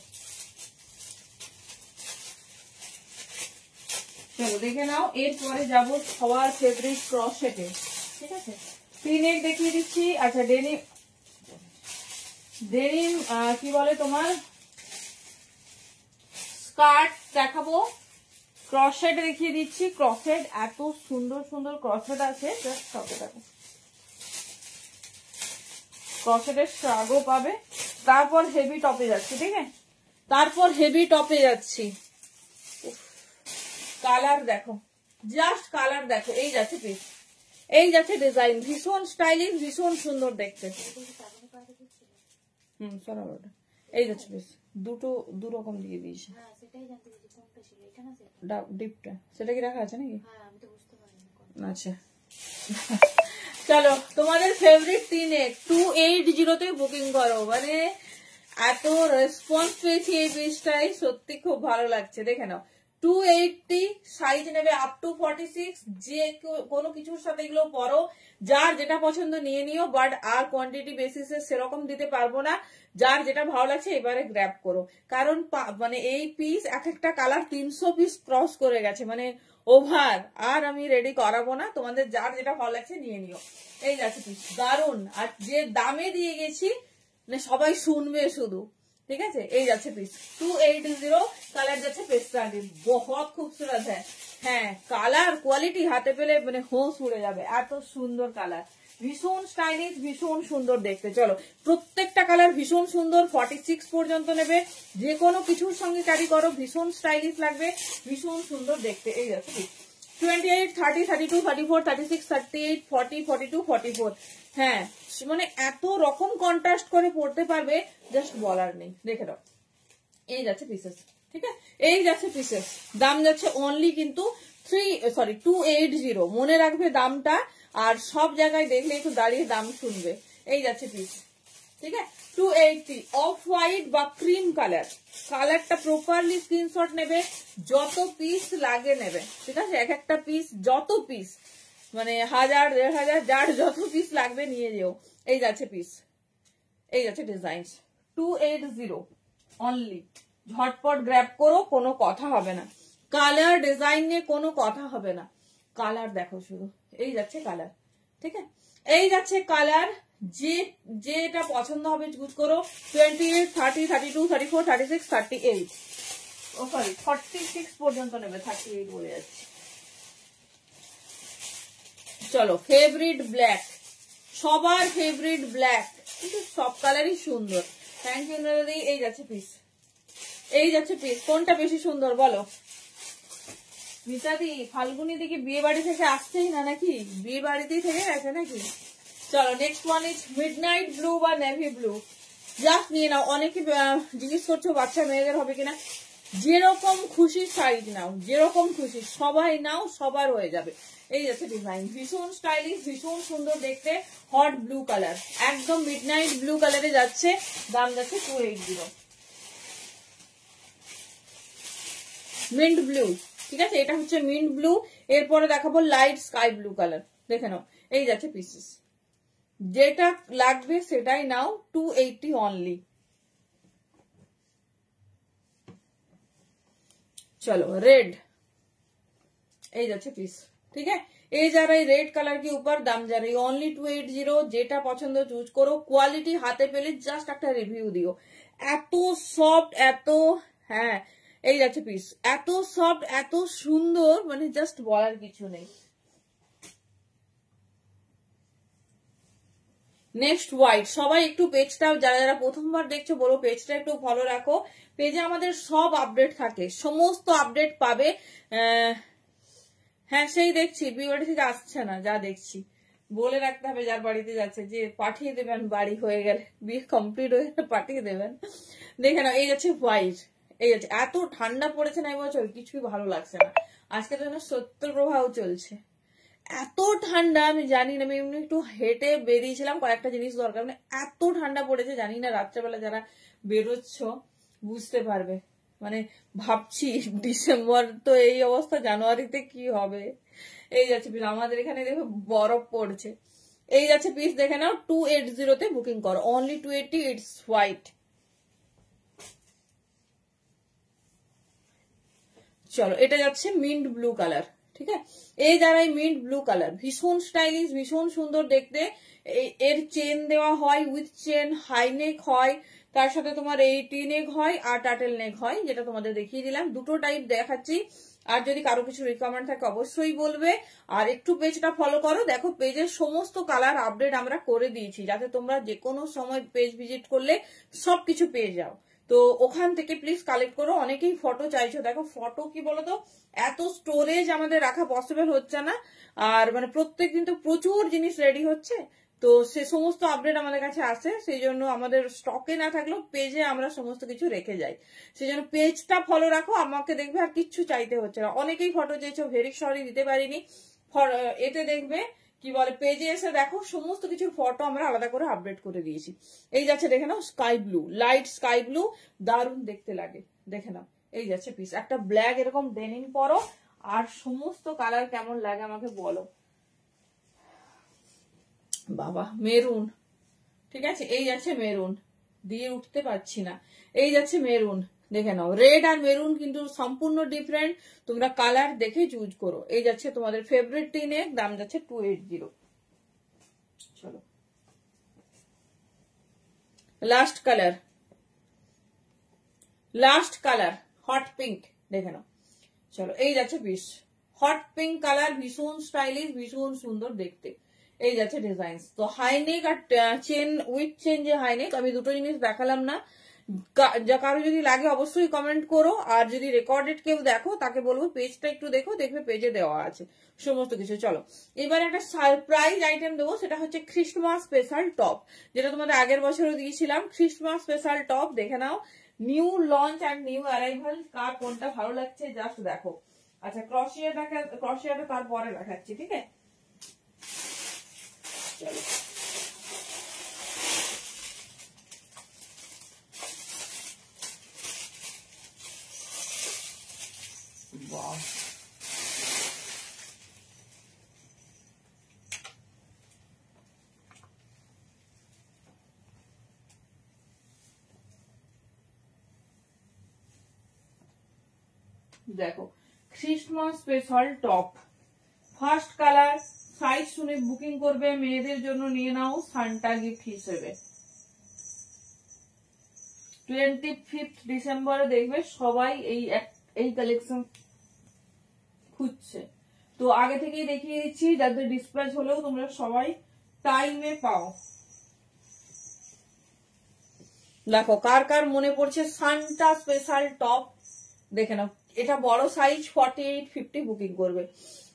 চলো দেখে নাও, এরপরে যাবো সবার ফেভারিট ক্রসেটে। ঠিক আছে, টি নেক দেখিয়ে দিচ্ছি। আচ্ছা ডেনিম, ডেনিম কি বলে তোমার স্কার্ট দেখাবো, ক্রসেট দেখিয়ে দিচ্ছি। ক্রসেট এত সুন্দর সুন্দর ক্রসেট আছে, দেখো ক্রসেটের স্ট্রাগও পাবে। তারপর হেভি টপে যাচ্ছি। ঠিক আছে, তারপর হেভি টপে যাচ্ছি। কালার দেখো, জাস্ট কালার দেখো। এই যাচ্ছে পিস, এই যাচ্ছে ডিজাইন, ভীষণ স্টাইলিশ, ভীষণ সুন্দর দেখতে। সরাবটা এই যাচ্ছে পিস, দুটো দু রকম দিয়ে দিয়েছে। ডিপটা সেটা কি রাখা আছে নাকি? আচ্ছা চলো তোমাদের ফেভারিট 280 তে বুকিং করো। মানে এত রেসপন্স পেয়েছি এই পিসটাই, সত্যি খুব ভালো লাগছে। দেখে নাও 280, সাইজ নেবে আপ টু 46। যে কোনো কিছুর সাথে এগুলো পরো, যার যেটা পছন্দ নিয়ে নিও, বাট আর কোয়ান্টিটি বেসিসে সেরকম দিতে পারবো না। যার যেটা ভালো লাগছে এবারে গ্র্যাব করো, কারণ মানে এই পিস এক একটা কালার 300 পিস ক্রস করে গেছে, মানে ওভার। আর আমি রেডি করাবো না, তোমাদের যার যেটা ভালো লাগছে নিয়ে নিও। এই যাচ্ছে পিস, দারুন। আর যে দামে দিয়ে গেছি মানে সবাই শুনবে শুধু। ঠিক আছে, এই যাচ্ছে পিস 280, কালার যাচ্ছে পেস্তা গ্রিন, বহুত খুবসুরত হ্যাঁ। হ্যাঁ, কালার কোয়ালিটি হাতে পেলে মানে হোশ উড়ে যাবে, এত সুন্দর কালার, ভীষণ স্টাইলিশ, ভীষণ সুন্দর দেখতে। চলো প্রত্যেকটা কালার ভীষণ সুন্দর, 46 পর্যন্ত নেবে, যে কোনো কিছুর সঙ্গে ক্যারি করো, ভীষণ স্টাইলিশ লাগবে, ভীষণ সুন্দর দেখতে। এই যাচ্ছে পিস 28, 30, 32, 34, 36, 38, 40, 42, 44। হ্যাঁ, মানে এত রকম কন্ট্রাস্ট করে পড়তে পারবে, জাস্ট বলার নেই। দেখে দাও, এই যাচ্ছে পিসেস। ঠিক আছে, এই যাচ্ছে পিসেস, দাম যাচ্ছে অনলি কিন্তু 280। মনে রাখবে দামটা, আর সব জায়গায় দেখলে একটু দাঁড়িয়ে দাম শুনবে। এই যাচ্ছে পিস। ঠিক আছে, 280, অফ হোয়াইট বা ক্রিম কালার। কালারটা প্রপারলি স্ক্রিনশট নেবে, যত পিস লাগে নেবে। ঠিক আছে, এক একটা পিস, যত পিস মানে 1000, 1500, যার যত পিস লাগবে নিয়ে যেও। এই যাচ্ছে পিস, এই যাচ্ছে ডিজাইন 280 অনলি। ঝটপট গ্র্যাব করো, কোনো কথা হবে না। কালার ডিজাইন নিয়ে কোনো কথা হবে না। কালার দেখো শুধু, এই যাচ্ছে কালার। ঠিক আছে, এই যাচ্ছে কালার, যেটা পছন্দ হবে চুজ করো। 28, 30, 32, 34, 36, 38, ও সরি 46 পর্যন্ত নেবে, 38 বলে যাচ্ছে। চলো ফেভারিট ব্ল্যাক, সবার ফেভারিট ব্ল্যাক, কিন্তু সব কালারই সুন্দর। থ্যাংক ইউ দাদি। এই যাচ্ছে পিস, এই যাচ্ছে পিস। কোনটা বেশি সুন্দর বলো? মিতাদি ফাল্গুনি দিকে বিয়ে বাড়ি থেকে আসছেই না নাকি? বিয়ে বাড়িতেই থেকে গেছে নাকি? চলো next one is midnight blue বা নেভি ব্লু। জাস্ট নিয়ে নাও। অনেকে জিজ্ঞেস করছো বাচ্চা মেয়েদের হবে কিনা। যেরকম খুশি সাইজ নাও, যেরকম খুশি সবাই নাও, সবার হয়ে যাবে। এই যাচ্ছে ডিজাইন, ভীষণ স্টাইলিশ, ভীষণ সুন্দর দেখতে। হট ব্লু কালার, একদম মিডনাইট ব্লু কালারে যাচ্ছে। দাম যাচ্ছে 280। Mint blue. ঠিক আছে, এটা হচ্ছে মিন্ট ব্লু। এরপরে দেখাবো লাইট স্কাই ব্লু কালার। দেখে নাও, এই যাচ্ছে পিসেস, যেটা লাগবে সেটাই নাও। 280 অনলি। चलो रेड, এই যাচ্ছে পিস। ঠিক আছে, এই যা रही रेड कलर के ऊपर, दाम जा रही ओनली 280। যেটা পছন্দ চুজ করো, কোয়ালিটি হাতে পেলে জাস্ট একটা রিভিউ দিও। এত সফট, এত হ্যাঁ, এই যাচ্ছে পিস, এত সফট, এত সুন্দর, মানে জাস্ট বলার কিছু নেই। Next white. সবাই একটু পেজটা, যারা যারা প্রথমবার দেখছো বলো পেজটা একটু ফলো রাখো। পেজে আমাদের সব আপডেট থাকে, সমস্ত আপডেট পাবে। হ্যাঁ সেই দেখছি, বিয়ে বাড়ি থেকে আসছে না, যা দেখছি। বলে রাখতে হবে যার বাড়িতে যাচ্ছে যে পাঠিয়ে দেবেন, বাড়ি হয়ে গেলে, বিয়ে কমপ্লিট হয়ে গেলে পাঠিয়ে দেবেন। দেখে নাও, এই যাচ্ছে হোয়াইট, এই যাচ্ছে। এত ঠান্ডা পড়েছে না এবছর, কিছুই ভালো লাগছে না। আজকে তো না শৈত্য প্রবাহ চলছে, এত ঠান্ডা আমি জানি না। আমি এমনি একটু হেঁটে বেরিয়েছিলাম, কয়েকটা জিনিস দরকার, মানে এত ঠান্ডা পড়েছে জানি না। রাত্রেবেলা যারা বেরোচ্ছ বুঝতে পারবে। মানে ভাবছি ডিসেম্বর তো এই অবস্থা, জানুয়ারিতে কি হবে। এই যাচ্ছে পিস, আমাদের এখানে দেখো বরফ পড়ছে। এই যাচ্ছে পিস, দেখে নাও 280 তে বুকিং করো, অনলি 280, ইটস হোয়াইট। চলো, এটা যাচ্ছে মিন্ট ব্লু কালার, ঠিক আছে। এই যারা মিন্ট ব্লু কালার, ভীষণ স্টাইলিশ, ভীষণ সুন্দর দেখতে। এর চেন দেওয়া হয়, উইথ চেন, হাই নেক হয়, তার সাথে তোমার এই টি নেক হয় আর টাটেল নেক হয়, যেটা তোমাদের দেখিয়ে দিলাম। দুটো টাইপ দেখাচ্ছি, আর যদি কারো কিছু রিকমেন্ড থাকে অবশ্যই বলবে। আর একটু পেজটা ফলো করো, দেখো পেজের সমস্ত কালার আপডেট আমরা করে দিয়েছি, যাতে তোমরা যে কোনো সময় পেজ ভিজিট করলে সবকিছু পেয়ে যাও। তো ওখান থেকে প্লিজ কালেক্ট করো। অনেকেই ফটো চাইছো, দেখো ফটো কি বলতো, এত স্টোরেজ আমাদের রাখা পসিবল হচ্ছে না। আর মানে প্রত্যেকদিন তো প্রচুর জিনিস রেডি হচ্ছে, তো সে সমস্ত আপডেট আমাদের কাছে আসে, সেই জন্য আমাদের স্টকে না থাকলেও পেজে আমরা সমস্ত কিছু রেখে যাই। সেই জন্য পেজটা ফলো রাখো, আমাকে দেখবে আর কিচ্ছু চাইতে হচ্ছে না। অনেকেই ফটো চেয়েছো, ভেরি সরি দিতে পারিনি। এতে দেখবে কি বলে, পেজে এসে দেখো সমস্ত কিছুর ফটো আমরা আলাদা করে আপডেট করে দিয়েছি। এই যাচ্ছে দেখে নাও sky blue, light sky blue, দারুণ দেখতে লাগে, দেখে নাও। এই যাচ্ছে পিস, একটা ব্ল্যাক এরকম ডেনিম পরো, আর সমস্ত কালার কেমন লাগে আমাকে বলো। বাবা মেরুন, ঠিক আছে। এই যাচ্ছে মেরুন, দিয়ে উঠতে পারছি না। এই যাচ্ছে মেরুন, দেখে নাও। রেড আর মেরুন কিন্তু সম্পূর্ণ ডিফারেন্ট, তোমরা কালার দেখে চুজ করো। এই যাচ্ছে তোমাদের ফেভারিট টিনে, দাম যাচ্ছে 280। চলো, last colour, last colour hot pink, দেখে নাও। চলো, এই যাচ্ছে পিস, হট পিঙ্ক কালার, ভীষণ স্টাইলিশ, ভীষণ সুন্দর দেখতে। এই যাচ্ছে ডিজাইন। তো হাইনেক আর চেন, উইথ চেন যে হাইনেক, আমি দুটো জিনিস দেখালাম না। কারো যদি লাগে অবশ্যই কমেন্ট করো, আর যদি রেকর্ডেড কেউ দেখো তাকে বলবো পেজটা একটু দেখো, দেখবে পেজে দেওয়া আছে সমস্ত কিছু। চলো, এবার একটা সারপ্রাইজ আইটেম দেবো, সেটা হচ্ছে খ্রিস্টমাস স্পেশাল টপ, যেটা তোমাদের আগের বছরও দিয়েছিলাম। খ্রিস্টমাস স্পেশাল টপ, দেখে নাও। New launch and new arrival, কার কোনটা ভালো লাগছে জাস্ট দেখো। আচ্ছা, ক্রসিয়াটা তারপরে দেখাচ্ছি, ঠিক আছে। চলো, বাহ, দেখো Christmas special top, first colour. Size শুনে বুকিং করবে, মেয়েদের জন্য নিয়ে নাও সান্টা গিফট হিসেবে। 25 ডিসেম্বরে দেখবে সবাই এই কালেকশন খুঁজছে, তো আগে থেকেই দেখিয়ে দিচ্ছি, যাদের ডিসপ্যাচ হলেও তোমরা সবাই টাইমে পাও। দেখো কার কার মনে পড়ছে সান্টা স্পেশাল টপ, দেখে নাও। এটা বড় সাইজ, 48, 50 বুকিং করবে।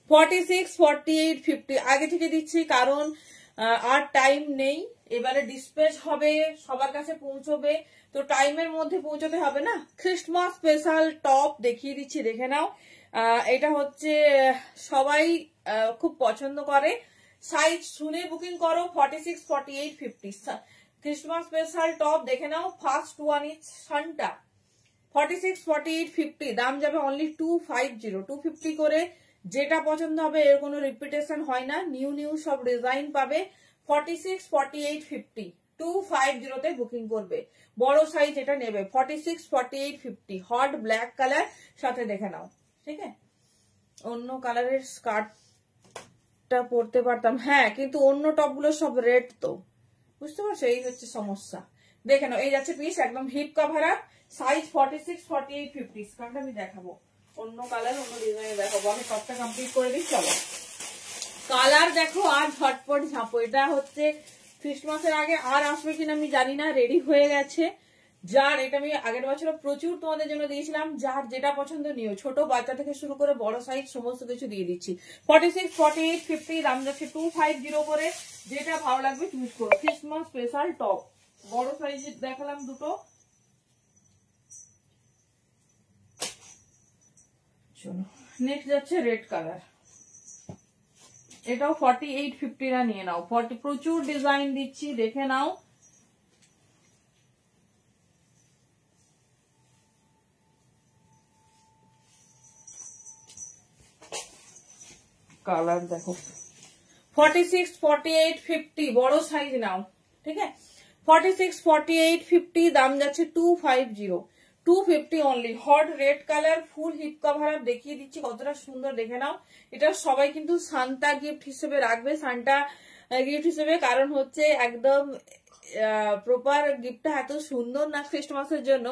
46, 48, 50 আগে থেকে দিচ্ছি, কারণ আর টাইম নেই। এবারে ডিসপ্যাচ হবে, সবার কাছে পৌঁছবে, তো টাইমের মধ্যে পৌঁছতে হবে না। খ্রিস্টমাস স্পেশাল টপ দেখিয়ে দিচ্ছি, দেখে নাও। এটা হচ্ছে সবাই খুব পছন্দ করে। সাইজ শুনে বুকিং করো, 46, 48, 50 খ্রিস্টমাস স্পেশাল টপ, দেখে নাও। ফার্স্ট ওয়ান ইজ সান্টা, 46, 48, 50 দাম যাবে অনলি 250, 250 করে। যেটা পছন্দ হবে, এর কোনো রিপিটেশন হয় না, নিউ নিউ সব ডিজাইন পাবে। 46, 48, 50 250 তে বুকিং করবে। বড় সাইজ এটা নেবে, 46, 48, 50 হট ব্ল্যাক কালার সাথে, দেখে নাও, ঠিক আছে। অন্য কালারের স্কার্টটা পরতে পারতাম, হ্যাঁ, কিন্তু অন্য টপগুলো সব রেড, তো বুঝতে পারছো, এই হচ্ছে সমস্যা। দেখে নাও, এই যাচ্ছে পিস, একদম hip cover up, size 46, 48, 50 skirt আমি দেখাবো, অন্য কালার অন্য ডিজাইনে দেখাবো। আমি সবটা কমপ্লিট করে দিই। চলো, কালার দেখো আর ঝটপট ঝাঁপো। এটা হচ্ছে ক্রিসমাসের আগে আর আসবে কিনা আমি জানি না, রেডি হয়ে গেছে, যার এটা আমি আগের বছর প্রচুর তোমাদের জন্য দিয়েছিলাম, যার যেটা পছন্দ নিও, ছোট বাচ্চা থেকে শুরু করে বড় সাইজ সমস্ত কিছু দিয়ে দিচ্ছি। 46, 48, 50 দাম যাচ্ছে 250 করে। যেটা ভালো লাগবে চুজ করো। ক্রিসমাস স্পেশাল টপ বড় সাইজ দেখালাম দুটো। চলো নেক্সট যাচ্ছে রেড কালার, এটাও 48, 50 টা নিয়ে নাও। 40 প্রচুর ডিজাইন দিচ্ছি, দেখে নাও। কালার দেখো 46, 48, 50 বড় সাইজ নাও, ঠিক আছে। 46, 48, 50 দাম যাচ্ছে 250, 250 অনলি। হট রেড কালার ফুল হিপ কভার আপ দেখিয়ে দিচ্ছি কতটা সুন্দর, দেখে নাও। এটা সবাই কিন্তু সান্তা গিফট হিসেবে রাখবে, সান্টা গিফট হিসেবে, কারণ হচ্ছে একদম প্রপার গিফটটা এত সুন্দর না ক্রিসমাসের জন্য।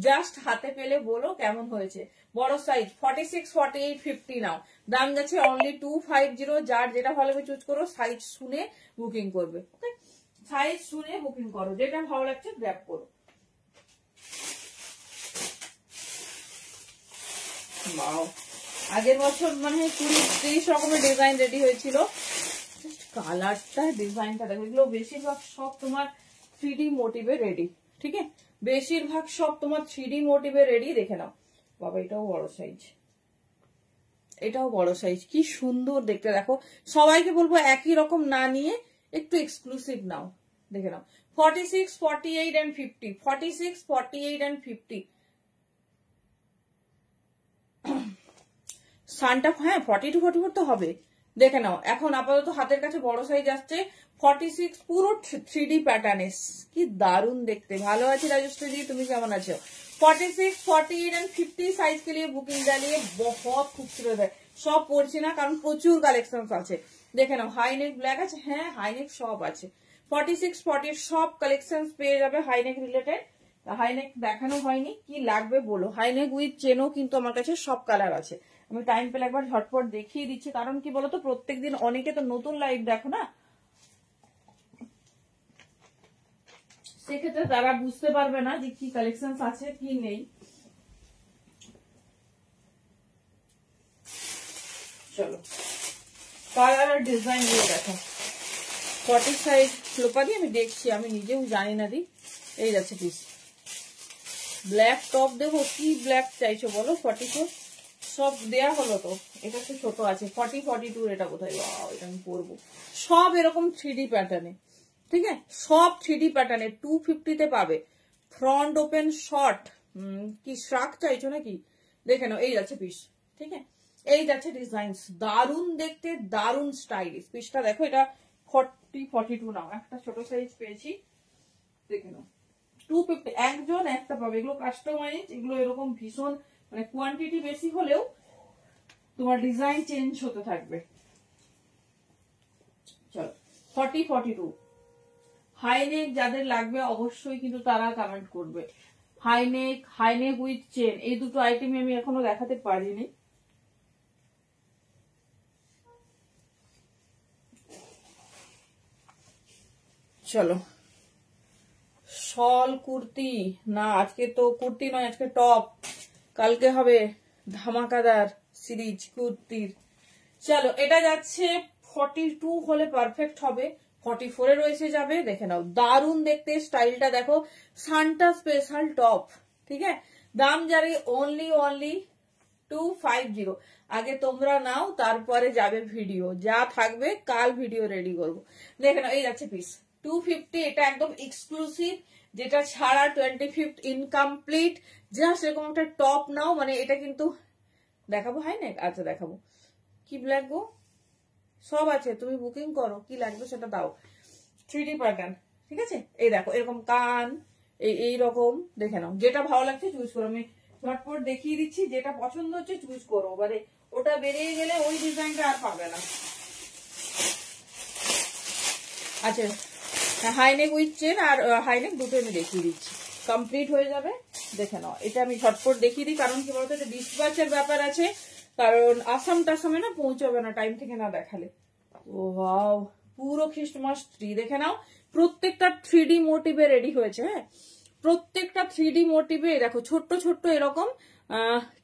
জাস্ট হাতে পেলে বলো কেমন হয়েছে। বড় সাইজ 46, 48, 50 নাও, দাম যাচ্ছে অনলি 250। যার যেটা ভালো হবে চুজ করো, সাইজ শুনে বুকিং করবে। ওকে, সাইজ শুনে বুকিং করো, যেটা ভালো লাগছে গ্র্যাব করো। আগের বছর মানে 20-30 রকমের ডিজাইন রেডি হয়েছিল। কালারটা ডিজাইনটা দেখো, এগুলো বেশিরভাগ সব তোমার 3D মোটিভে রেডি, ঠিক আছে। বেশিরভাগ সব তোমার 3D মোটিভে রেডি, দেখে নাও। বাবা এটাও বড় সাইজ, এটাও বড় সাইজ, কি সুন্দর দেখতে। দেখো সবাইকে বলবো একই রকম না নিয়ে একটু এক্সক্লুসিভ নাও, দেখে নাও। 46, 48 and 50, 46, 48 and 50 সানটা, হ্যাঁ 42, 44 তো হবে, দেখে নাও। এখন আপাতত হাতের কাছে বড় সাইজ আসছে 46, পুরো 3D প্যাটার্নে, কি দারুণ দেখতে। ভালো আছে রাজশ্রী জি, তুমি কেমন আছো? 46, 48 and 50 साइज के लिए बुकिंग डालिए, बहुत खूबसूरत है। সব পড়ছি না কারণ প্রচুর কালেকশন আছে, দেখে নাও। হাইনেক ব্ল্যাক আছে, হ্যাঁ হাইনেক সব আছে। 46, 48 সব কালেকশন পেয়ে যাবে হাইনেক রিলেটেড। হাইনেক দেখানো হয়নি, কি লাগবে বলো। হাইনেক উইথ চেনও কিন্তু আমার কাছে সব কালার আছে। আমি টাইম পেলে একবার ঝটপট দেখিয়ে দিচ্ছি, কারণ কি বলতো প্রত্যেকদিন অনেকে তো নতুন লাইভ দেখো না, সেক্ষেত্রে তারা বুঝতে পারবে না যে কি কালেকশন আছে কি নেই। চলো কালার আর ডিজাইন দিয়ে দেখো। 40 সাইজ লোপা দিয়ে আমি দেখছি, আমি নিজেও জানি না দি। এই যাচ্ছে পিস, ব্ল্যাক টপ দেবো, কি ব্ল্যাক চাইছো বলো। 44 সব দেয়া হলো তো, এটা একটু ছোট আছে। 40, 42 এটা কোথায়, এটা আমি পরবো। সব এরকম 3D প্যাটার্নে, ঠিক আছে, সব 3D প্যাটার্নে 250 তে পাবে। ফ্রন্ট ওপেন শর্ট, কি শ্রাক চাইছো নাকি, দেখে নাও। এই যাচ্ছে পিস, ঠিক আছে, এই যাচ্ছে ডিজাইন, দারুণ দেখতে, দারুণ স্টাইলিশ। পিসটা দেখো, এটা 40, 42 নাও, একটা ছোট সাইজ পেয়েছি, দেখে নাও। 250 একজন একটা পাবে। এগুলো কাস্টমাইজ, এগুলো এরকম ভীষণ মানে কোয়ান্টিটি বেশি হলেও তোমার ডিজাইন চেঞ্জ হতে থাকবে। চলো 40, 42 হাইনেক যাদের লাগবে অবশ্যই কিন্তু তারা কমেন্ট করবে। হাইনেক, হাইনেক উইথ চেন, এই দুটো আইটেম আমি এখনো দেখাতে পারিনি। চলো শল কুর্তি না, আজকে তো কুর্তি নয়, আজকে টপ, কালকে হবে ধামাকাদার সিরিজ কুর্তির। চলো এটা যাচ্ছে 42 হলে পারফেক্ট হবে, 44 এর রয়েছে যাবে, দেখে নাও। দারুণ দেখতে, স্টাইলটা দেখো, সান্টা স্পেশাল টপ, ঠিক আছে। দাম যাবে অনলি 250। আগে তোমরা নাও, তারপরে যাবে ভিডিও, যা থাকবে কাল ভিডিও রেডি করবো। দেখে নাও এই যাচ্ছে পিস 250, এটা একদম এক্সক্লুসিভ, যেটা ছাড়া 25th ইনকমপ্লিট। জাস্ট এরকম একটা টপ নাও, মানে এটা কিন্তু দেখাবো। হাই নেক, আচ্ছা দেখাবো। কি ব্ল্যাক গো, সব আছে, তুমি বুকিং করো, কি লাগবে সেটা দাও। 3D প্যাটার্ন, ঠিক আছে। এই দেখো এরকম কান, এই রকম, দেখে নাও। যেটা ভালো লাগছে চুজ করো, আমি ঝটপট দেখিয়ে দিচ্ছি, যেটা পছন্দ হচ্ছে চুজ করো। মানে ওটা বেরিয়ে গেলে ওই ডিজাইনটা আর পাবে না। আচ্ছা হাইনেক উইথ চেন আর হাইনেক দুটো আমি দেখিয়ে দিচ্ছি, কমপ্লিট হয়ে যাবে, দেখে নাও। এটা আমি ঝটপট দেখিয়ে দিই, কারণ কি বলতো এটা ডিসপ্যাচের ব্যাপার আছে, কারণ আসাম টাসামে না পৌঁছাবে না টাইম থেকে না দেখালে। ও ওয়াও, পুরো খ্রিস্টমাস ট্রি, দেখে নাও। প্রত্যেকটা 3D মোটিভে রেডি হয়েছে, হ্যাঁ প্রত্যেকটা 3D মোটিভে দেখো, ছোট্ট ছোট্ট এরকম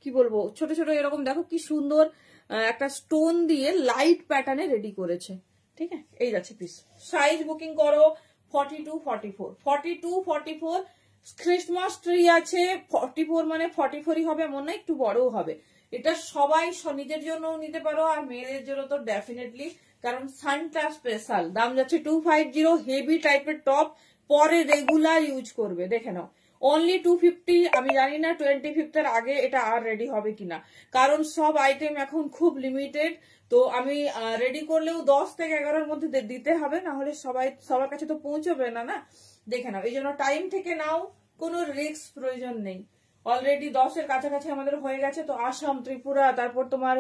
কি বলবো, ছোট ছোট এরকম দেখো কি সুন্দর একটা স্টোন দিয়ে লাইট প্যাটার্নে রেডি করেছে। ঠিক আছে, এই যাচ্ছে পিস। সাইজ বুকিং করো 42, 44, 42, 44। ক্রিসমাস ট্রি আছে, 44 মানে 44ই হবে এমন না, একটু বড়ও হবে। এটা সবাই নিজের জন্য নিতে পারো, আর মেয়েদের জন্য তো ডেফিনেটলি, কারণ সানটা স্পেশাল। দাম যাচ্ছে 250। হেভি টাইপের টপ, পরে রেগুলার ইউজ করবে। দেখে নাও, অনলি 250। আমি জানি না 25th এর আগে এটা আর রেডি হবে কিনা, কারণ সব আইটেম এখন খুব লিমিটেড। তো আমি রেডি করলেও 10 থেকে 11-র মধ্যে দিতে হবে, না হলে সবার কাছে তো পৌঁছবে না না। দেখে নাও, এই জন্য টাইম থেকে নাও, কোনো রিস্ক প্রয়োজন নেই। অলরেডি 10-এর কাছাকাছি আমাদের হয়ে গেছে। তো আসাম, ত্রিপুরা, তারপর তোমার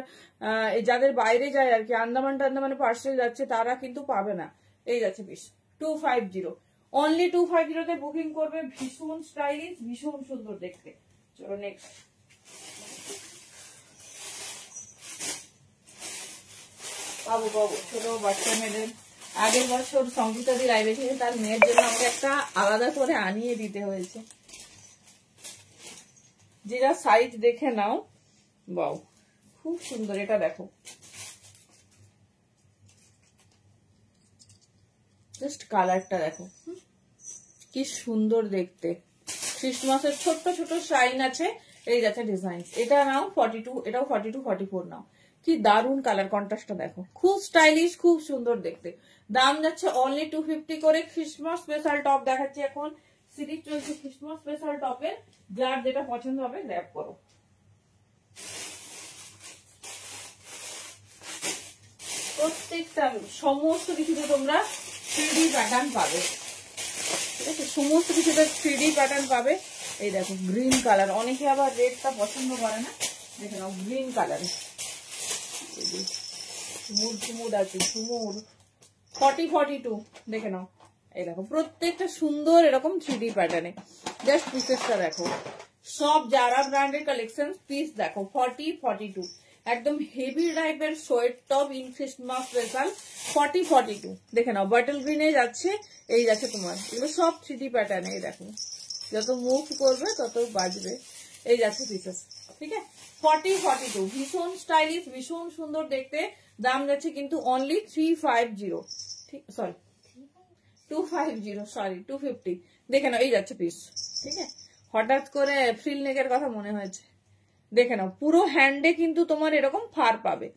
যাদের বাইরে যায় আর কি, আন্দামান টান্দামানে পার্সেল যাচ্ছে, তারা কিন্তু পাবে না। এই যাচ্ছে পিস 250, অনলি 250-তে বুকিং করবে। ভীষণ স্টাইলিশ, ভীষণ সুন্দর দেখতে। চলো নেক্সট। পাবো ছোট বাচ্চা মেয়েদের। আগের বছর সংগীতাদি লাইভে ছিল, তার মেয়ের জন্য আমাকে একটা আলাদা করে আনিয়ে দিতে হয়েছে। যেটা সাইজ দেখে নাও, বাও খুব সুন্দর। এটা দেখো, জাস্ট কালারটা দেখো কি সুন্দর দেখতে। ক্রিসমাসের ছোট্ট ছোট শাইন আছে। এই যাচ্ছে ডিজাইন। এটা নাও 42, এটাও 42, 44 নাও। কি দারুন কালার কন্ট্রাস্টটা দেখো, খুব স্টাইলিশ, খুব সুন্দর দেখতে। দাম যাচ্ছে অনলি 250 করে। ক্রিসমাস স্পেশাল টপ দেখাচ্ছি এখন, সিরিজ চলছে ক্রিসমাস স্পেশাল টপের। যার যেটা পছন্দ হবে গ্র্যাব করো। প্রত্যেকটা সমস্ত কিছুতে তোমরা 3D প্যাটার্ন পাবে। ঠিক আছে, সমস্ত কিছুতে 3D প্যাটার্ন পাবে। এই দেখো গ্রিন কালার, অনেকে আবার রেডটা পছন্দ করে না। দেখে নাও গ্রিন কালারে ঝুমুর আছে, ঝুমুর 40, 42। দেখে নাও, এই দেখো প্রত্যেকটা সুন্দর এরকম 3D প্যাটার্নে। জাস্ট পিসেসটা দেখো, সব যারা ব্র্যান্ডের কালেকশন। পিস দেখো 40, 42, একদম হেভি টাইপের sweat top in Christmas special 40, 42। দেখে নাও বাটল গ্রিনে যাচ্ছে। এই যাচ্ছে তোমার, এগুলো সব 3D প্যাটার্নে। এই দেখো, যত মুভ করবে তত বাজবে। এই যাচ্ছে পিসেস। ঠিক আছে, 40, 42, ভীষণ স্টাইলিশ, ভীষণ সুন্দর দেখতে। দাম যাচ্ছে কিন্তু অনলি 350। ঠিক, সরি 250, সরি 250। দেখে নাও, এই যাচ্ছে পিস। ঠিক আছে, হঠাৎ করে ফ্রিল নেকের কথা মনে হয়েছে। দেখে নাও, পুরো হ্যান্ডে কিন্তু তোমার এরকম ফার পাবে।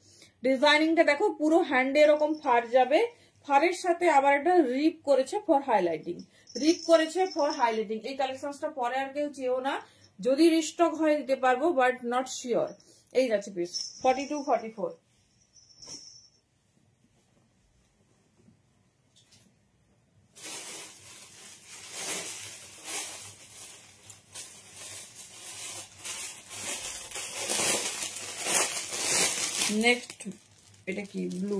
ডিজাইনিংটা দেখো, পুরো হ্যান্ডে এরকম ফার যাবে। ফারের সাথে আবার একটা রিপ করেছে ফর হাইলাইটিং, এই কালেকশনটা পরে আর কেউ চেয়েও না। যদি রিস্টক হয় দিতে পারবো, বাট নট শিওর। এই যাচ্ছে পিস 42, 44। নেক্সট, এটা কি ব্লু।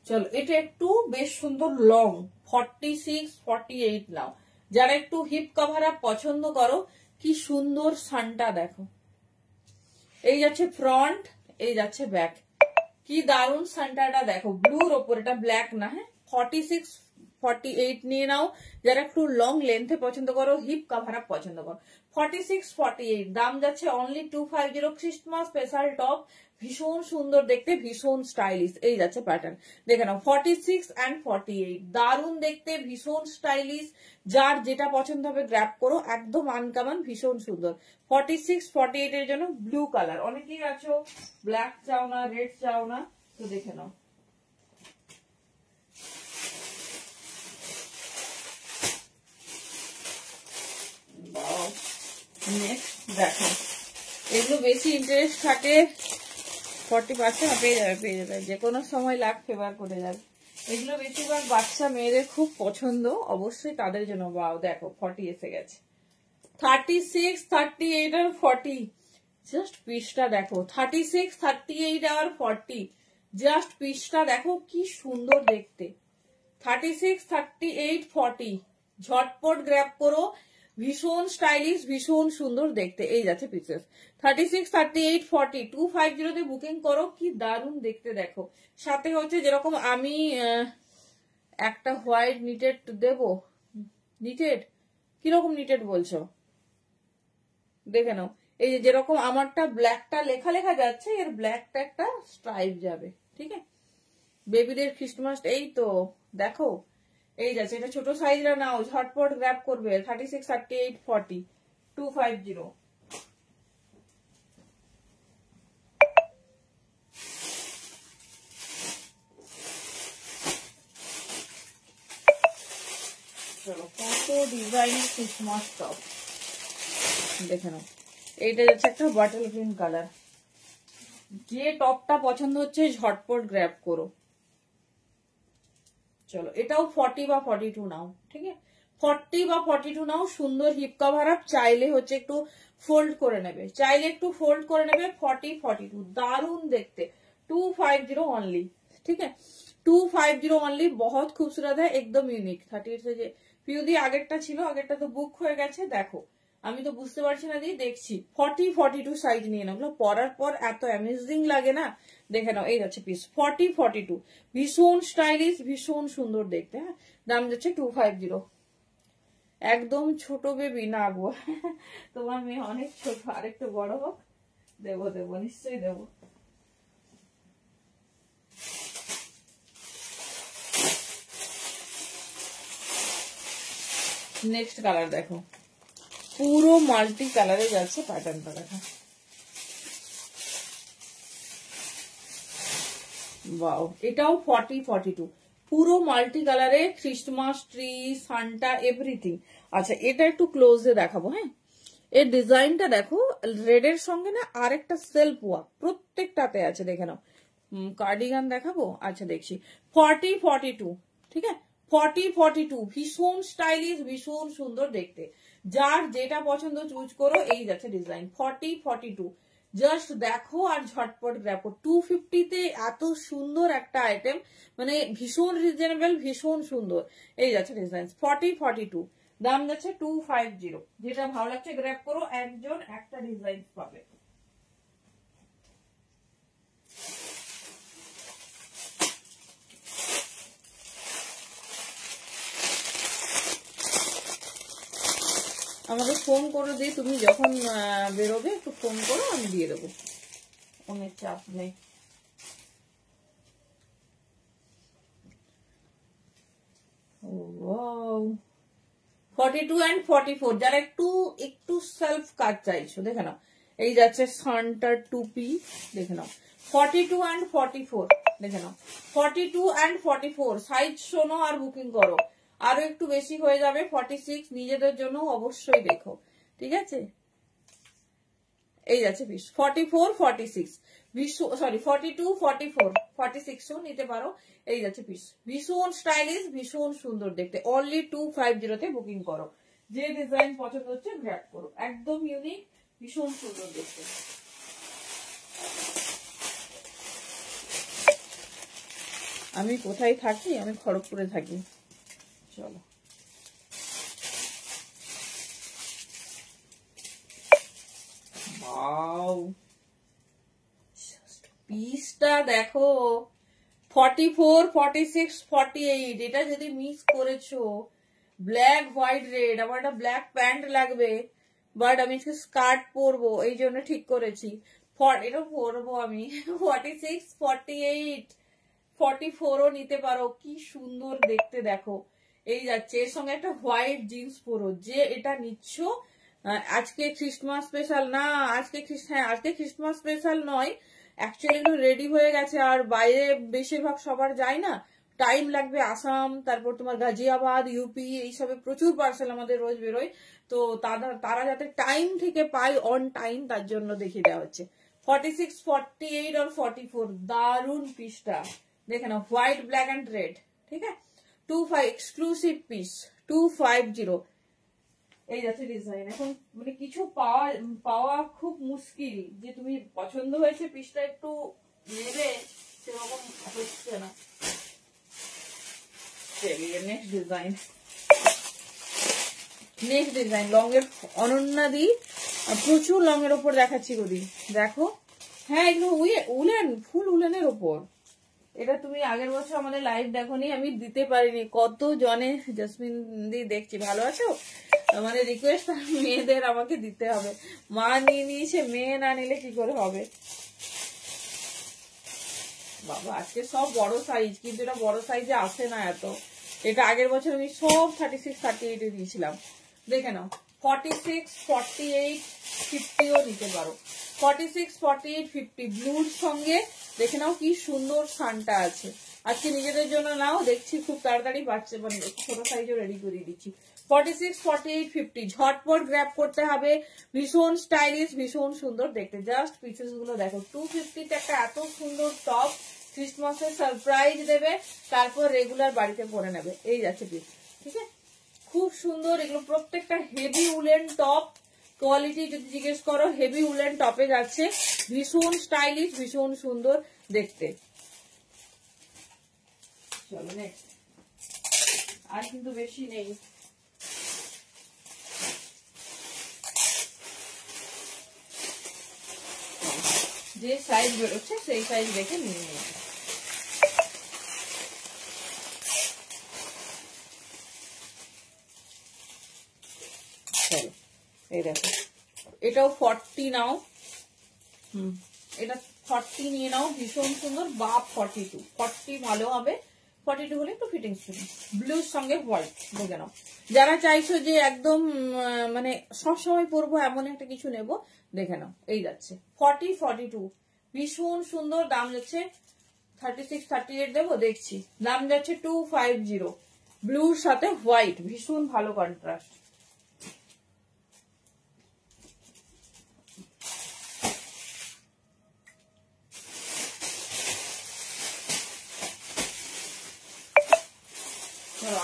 চলো, এটা একটু বেশ সুন্দর লং 46, 48 নাও। যারা একটু হিপ কভার আপ পছন্দ করো, কি সুন্দর সানটা দেখো। এই যাচ্ছে ফ্রন্ট, এই যাচ্ছে ব্যাক। কি দারুন সানটাটা দেখো, ব্লুর ওপর, এটা ব্ল্যাক না। হ্যাঁ, 46, 48 নিয়ে নাও। যারা একটু লং লেন্থে পছন্দ করো, হিপ কভার আপ পছন্দ করো, 46, 48। দাম যাচ্ছে অনলি 250। ক্রিসমাস স্পেশাল টপ, ভীষণ সুন্দর দেখতে, ভীষণ স্টাইলিশ। এই যাচ্ছে প্যাটার্ন। দেখে নাও 46 and 48, দারুন দেখতে, ভীষণ স্টাইলিশ। যার যেটা পছন্দ হবে গ্র্যাব করো, একদম আনকমন, ভীষণ সুন্দর। 46, 48 এর জন্য ব্লু কালার। অনেকেই আছো ব্ল্যাক চাও না, রেড চাও না, তো দেখে নাও। নেক্সট দেখো, এগুলো বেশি ইন্টারেস্ট থাকে। 40% পেয়ে যাবে, যে কোনো সময় লাখ ফেভার করে যাবে। এগুলো বেশিরভাগ বাচ্চা মেয়েদের খুব পছন্দ, অবশ্যই তাদের জন্য। বাও দেখো 40 এসে গেছে। 36, 38 আর 40। জাস্ট পিসটা দেখো, 36, 38 আর 40। জাস্ট পিসটা দেখো কি সুন্দর দেখতে। 36, 38, 40 ঝটপট গ্র্যাব করো। ভীষণ স্টাইলিশ, ভীষণ সুন্দর দেখতে। এই যাচ্ছে পিসেস 36, 38, 40 250 তে বুকিং করো। কি দারুণ দেখতে দেখো। সাথে হচ্ছে যেরকম আমি একটা হোয়াইট নিটেড দেব। নিটেড কিরকম নিটেড বলছো দেখে নাও। এই যেরকম আমারটা ব্ল্যাকটা লেখা লেখা যাচ্ছে, এর ব্ল্যাকটা একটা স্ট্রাইপ যাবে। ঠিক আছে, বেবিদের খ্রিস্টমাস। এই তো দেখো, এই যাচ্ছে। এটা ছোট সাইজটা নাও, ঝটপট গ্র্যাব করবে। 36, 38, 40 250। চলো, কত ডিজাইন ক্রিসমাস টপ দেখে নাও। এইটা যাচ্ছে একটা বটল গ্রিন কালার। যে টপটা পছন্দ হচ্ছে ঝটপট গ্র্যাব করো। চলো, এটাও 40 বা 42 নাও। ঠিক আছে, 40 বা 42 নাও। সুন্দর হিপ কভার আপ। চাইলে হচ্ছে একটু ফোল্ড করে নেবে, চাইলে একটু ফোল্ড করে নেবে। 40, 42 দারুণ দেখতে। 250 অনলি। ठीक है, 250 অনলি। बहुत खूबसूरत है, एकदम ইউনিক। 38 से যে পিউদি আগেরটা ছিল, আগেরটা তো বুক হয়ে গেছে। দেখো, আমি তো বুঝতে পারছি না, দিয়ে দেখছি 40, 42 সাইজ নিয়ে নাও। পরার পর এত অ্যামেজিং লাগে না, দেখে নাও। এই যাচ্ছে পিস 40, 42 ভীষণ স্টাইলিশ, ভীষণ সুন্দর দেখতে। হ্যাঁ, দাম যাচ্ছে 250। একদম ছোট বেবি না গো, তোমার মেয়ে অনেক ছোট, আরেকটু বড় হোক। দেবো দেবো, নিশ্চয়ই দেবো। নেক্সট কালার দেখো, পুরো মাল্টি কালারে যাচ্ছে। প্যাটার্নটা দেখো, ওয়াও। এটাও 40, 42 পুরো মাল্টি কালারে। Christmas tree, Santa, everything. আচ্ছা, এটা একটু ক্লোজে দেখাবো। হ্যাঁ, এর ডিজাইনটা দেখো, রেড এর সঙ্গে না আরেকটা সেলফ ওয়ার্ক প্রত্যেকটাতে আছে, দেখে নাও। কার্ডিগান দেখাবো। আচ্ছা, দেখছি 40, 42। ঠিক আছে, 40, 42 ভীষণ স্টাইলিশ, ভীষণ সুন্দর দেখতে। যার যেটা পছন্দ চুজ করো। এই যাচ্ছে ডিজাইন 40, 42। জাস্ট দেখো আর ঝটপট দেখো। 250 তে এত সুন্দর একটা আইটেম, মানে ভীষণ রিজনেবল, ভীষণ সুন্দর। এই যাচ্ছে ডিজাইন 40, 42 দাম যাচ্ছে 250। যেটা ভালো লাগছে গ্র্যাব করো, একজন একটা ডিজাইন পাবে। আমাকে ফোন করে দিয়ে, তুমি যখন বেরোবে একটু ফোন করো, আমি দিয়ে দেবো, অনেক চাপ নেই। Wow. 42 and 44 যারা একটু একটু সেলফ কাজ চাইছো, দেখে নাও। এই যাচ্ছে সান্টার টুপি, দেখে নাও। 42 and 44 দেখে নাও। 42 and 44 সাইজ শোনো আর বুকিং করো। আরো একটু বেশি হয়ে যাবে 46, নিজেদের জন্য অবশ্যই দেখো। ঠিক আছে, এই যাচ্ছে পিস 44, 46 সরি 42, 44, 46ও নিতে পারো। এই যাচ্ছে পিস, ভীষণ স্টাইলিশ, ভীষণ সুন্দর দেখতে। অনলি 250 তে বুকিং করো। যে ডিজাইন পছন্দ হচ্ছে গ্র্যাব করো, একদম ইউনিক, ভীষণ সুন্দর দেখতে। আমি কোথায় থাকি? আমি খড়গপুরে থাকি। চলো, পিসটা দেখো, 44, 46, 48। এটা যদি মিস করেছো, ব্ল্যাক, হোয়াইট, রেড। আমার একটা ব্ল্যাক প্যান্ট লাগবে, বাট আমি স্কার্ট পরবো, এই জন্য ঠিক করেছি এটা পরবো আমি। 46, 48, 44ও নিতে পারো। কি সুন্দর দেখতে দেখো। এই যাচ্ছে, এর সঙ্গে একটা হোয়াইট জিন্স পরো। যে এটা নিচ্ছ, আজকে খ্রিস্টমাস স্পেশাল না, আজকে খ্রিস্টমাস স্পেশাল নয়, অ্যাকচুয়ালি একটু রেডি হয়ে গেছে। আর বাইরে বেশিরভাগ সবার যায় না, টাইম লাগবে। আসাম, তারপর তোমার গাজিয়াবাদ, ইউপি, এইসবে প্রচুর পার্সেল আমাদের রোজ বেরোয়। তো তারা যাতে টাইম থেকে পায়, অন টাইম, তার জন্য দেখিয়ে দেওয়া হচ্ছে। 46, 48 আর 44 দারুন পিসটা, দেখে নাও। White, black and red. ঠিক আছে, 25 এক্সক্লুসিভ পিস 250। এই যাচ্ছে ডিজাইন। এখন মানে কিছু পাওয়া খুব মুশকিল, যে তুমি পছন্দ হয়েছে পিসটা একটু নেবে, সেরকম হচ্ছে না। চলিয়ে next design. Next design long এর, অনন্যা দি প্রচুর লং এর ওপর দেখাচ্ছি গদি, দেখো। হ্যাঁ এগুলো উলেন, ফুল উলেনের ওপর। এটা তুমি আগের বছর আমাদের লাইভ দেখোনি, আমি দিতে পারিনি, কত জনে জেসমিন দি দেখছি, ভালো আছো? মানে রিকোয়েস্ট মেয়েদের আমাকে দিতে হবে, মা নিয়ে নিয়েছে, মেয়ে না নিলে কি করে হবে বাবা। আজকে সব বড় সাইজ, কিন্তু এটা বড় সাইজে আসে না এত। এটা আগের বছর আমি সব 36, 38 দিয়েছিলাম। দেখে নাও 46, 48, 50ও নিতে পারো। 46, 48, 50 ব্লুর সঙ্গে দেখে নাও কি সুন্দর সানটা আছে। আজকে নিজেদের জন্য নাও, দেখছি খুব তাড়াতাড়ি পাচ্ছে, মানে ছোট সাইজও রেডি করে দিচ্ছি। 46, 48, 50 ঝটপট গ্র্যাব করতে হবে। ভীষণ স্টাইলিশ, ভীষণ সুন্দর দেখতে। জাস্ট পিসেস গুলো দেখো। 250 একটা এত সুন্দর টপ, ক্রিসমাসের সারপ্রাইজ দেবে, তারপর রেগুলার বাড়িতে পরে নেবে। এই যাচ্ছে পিস, ঠিক আছে, খুব সুন্দর। এগুলো প্রত্যেকটা হেভি উলেন টপ, কোয়ালিটি যদি জিজ্ঞেস করো হেভি উলেন টপে যাচ্ছে, ভীষণ স্টাইলিশ, ভীষণ সুন্দর দেখতে। চলো নেক্সট, আর কিন্তু বেশি নেই। যে সাইজ বেরোচ্ছে সেই সাইজ দেখে নিয়ে নিই। চলো এই দেখো, এটাও 40 নাও, এটা 40 নিয়ে নাও, ভীষণ সুন্দর। বাপ 42, 40 ভালো হবে, 42 হলে একটু ফিটিংস ফিটিংস। ব্লুর সঙ্গে হোয়াইট, দেখে নাও। যারা চাইছো যে একদম মানে সবসময় পরবো এমন একটা কিছু নেব, দেখে নাও। এই যাচ্ছে 40, 42 ভীষণ সুন্দর। দাম যাচ্ছে 36, 38 দেবো, দেখছি। দাম যাচ্ছে 250, ব্লুর সাথে হোয়াইট, ভীষণ ভালো কন্ট্রাস্ট।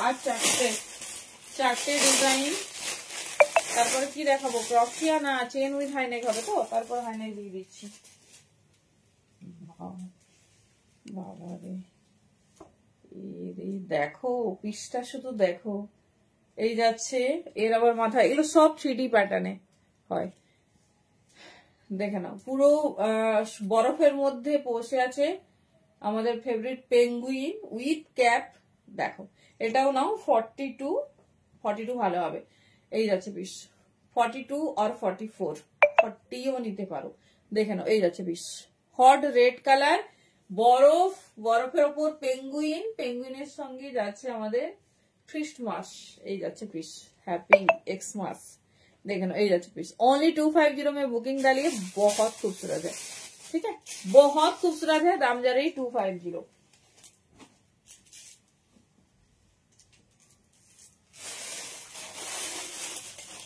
আর চারটে ডিজাইন, তারপরে কি দেখাবো? ক্রফিয়া না চেন উইথ হাইনেক হবে তো, তারপর হাইনেক দিয়ে দিচ্ছি। বাবা রে, দেখো পিসটা শুধু দেখো। এই যাচ্ছে, এর আবার মাথা, এগুলো সব 3D প্যাটার্নে হয়, দেখে নাও। পুরো বরফের মধ্যে বসে আছে আমাদের ফেভারিট পেঙ্গুইন উইথ ক্যাপ, দেখো। এটাও নাও 42, 42 ভালো হবে। এই যাচ্ছে পিস 42 আর 44, 40ও নিতে পারো, দেখে নাও। এই যাচ্ছে পিস, হট রেড কালার, বরফের ওপর পেঙ্গুইন, পেঙ্গুইনের সঙ্গে যাচ্ছে আমাদের খ্রিস্টমাস। এই যাচ্ছে পিস, हैप्पी एक्समास, देखे ना। ये जाते पीस ओनली 250 में बुकिंग डालिए, बहुत खूबसूरत है, ठीक है, बहुत खूबसूरत है। दाम जा रही 250।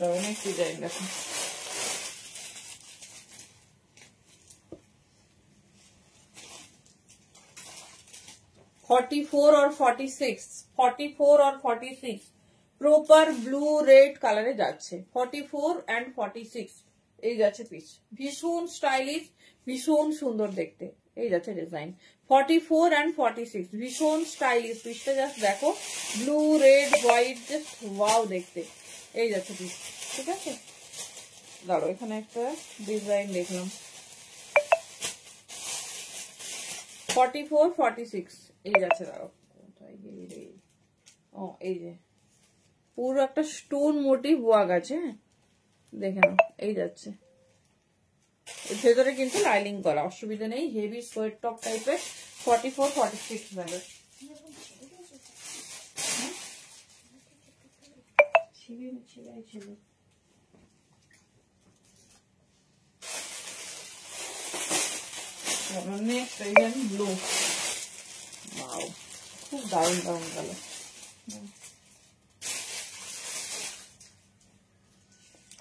नेक्स्ट डिजाइन देखो, 44 और 46, 44 और 46 প্রপার ব্লু রেড কালারে যাচ্ছে। 44 এন্ড 46 এই যাচ্ছে পিস, ভীষণ স্টাইলিশ, ভীষণ সুন্দর দেখতে। এই যাচ্ছে ডিজাইন 44 এন্ড 46, ভীষণ স্টাইলিশ। পিসটা জাস্ট দেখো, blue red white, just wow দেখতে। এই যাচ্ছে পিস, ঠিক আছে। দাঁড়ো, এখানে একটা ডিজাইন দেখলাম 44, 46 এই যাচ্ছে। দাঁড়ো, ও এই যে পুরো একটা স্টোন মোটিভ ওয়ার্ক আছে, দেখে নাও। এই যাচ্ছে, ভেতরে কিন্তু লাইনিং করা, অসুবিধা নেই। হেভি সোয়েট টপ টাইপের 44, 46 ব্যাগের। নেক্সট ব্লু, খুব দারুণ দারুণ কালার,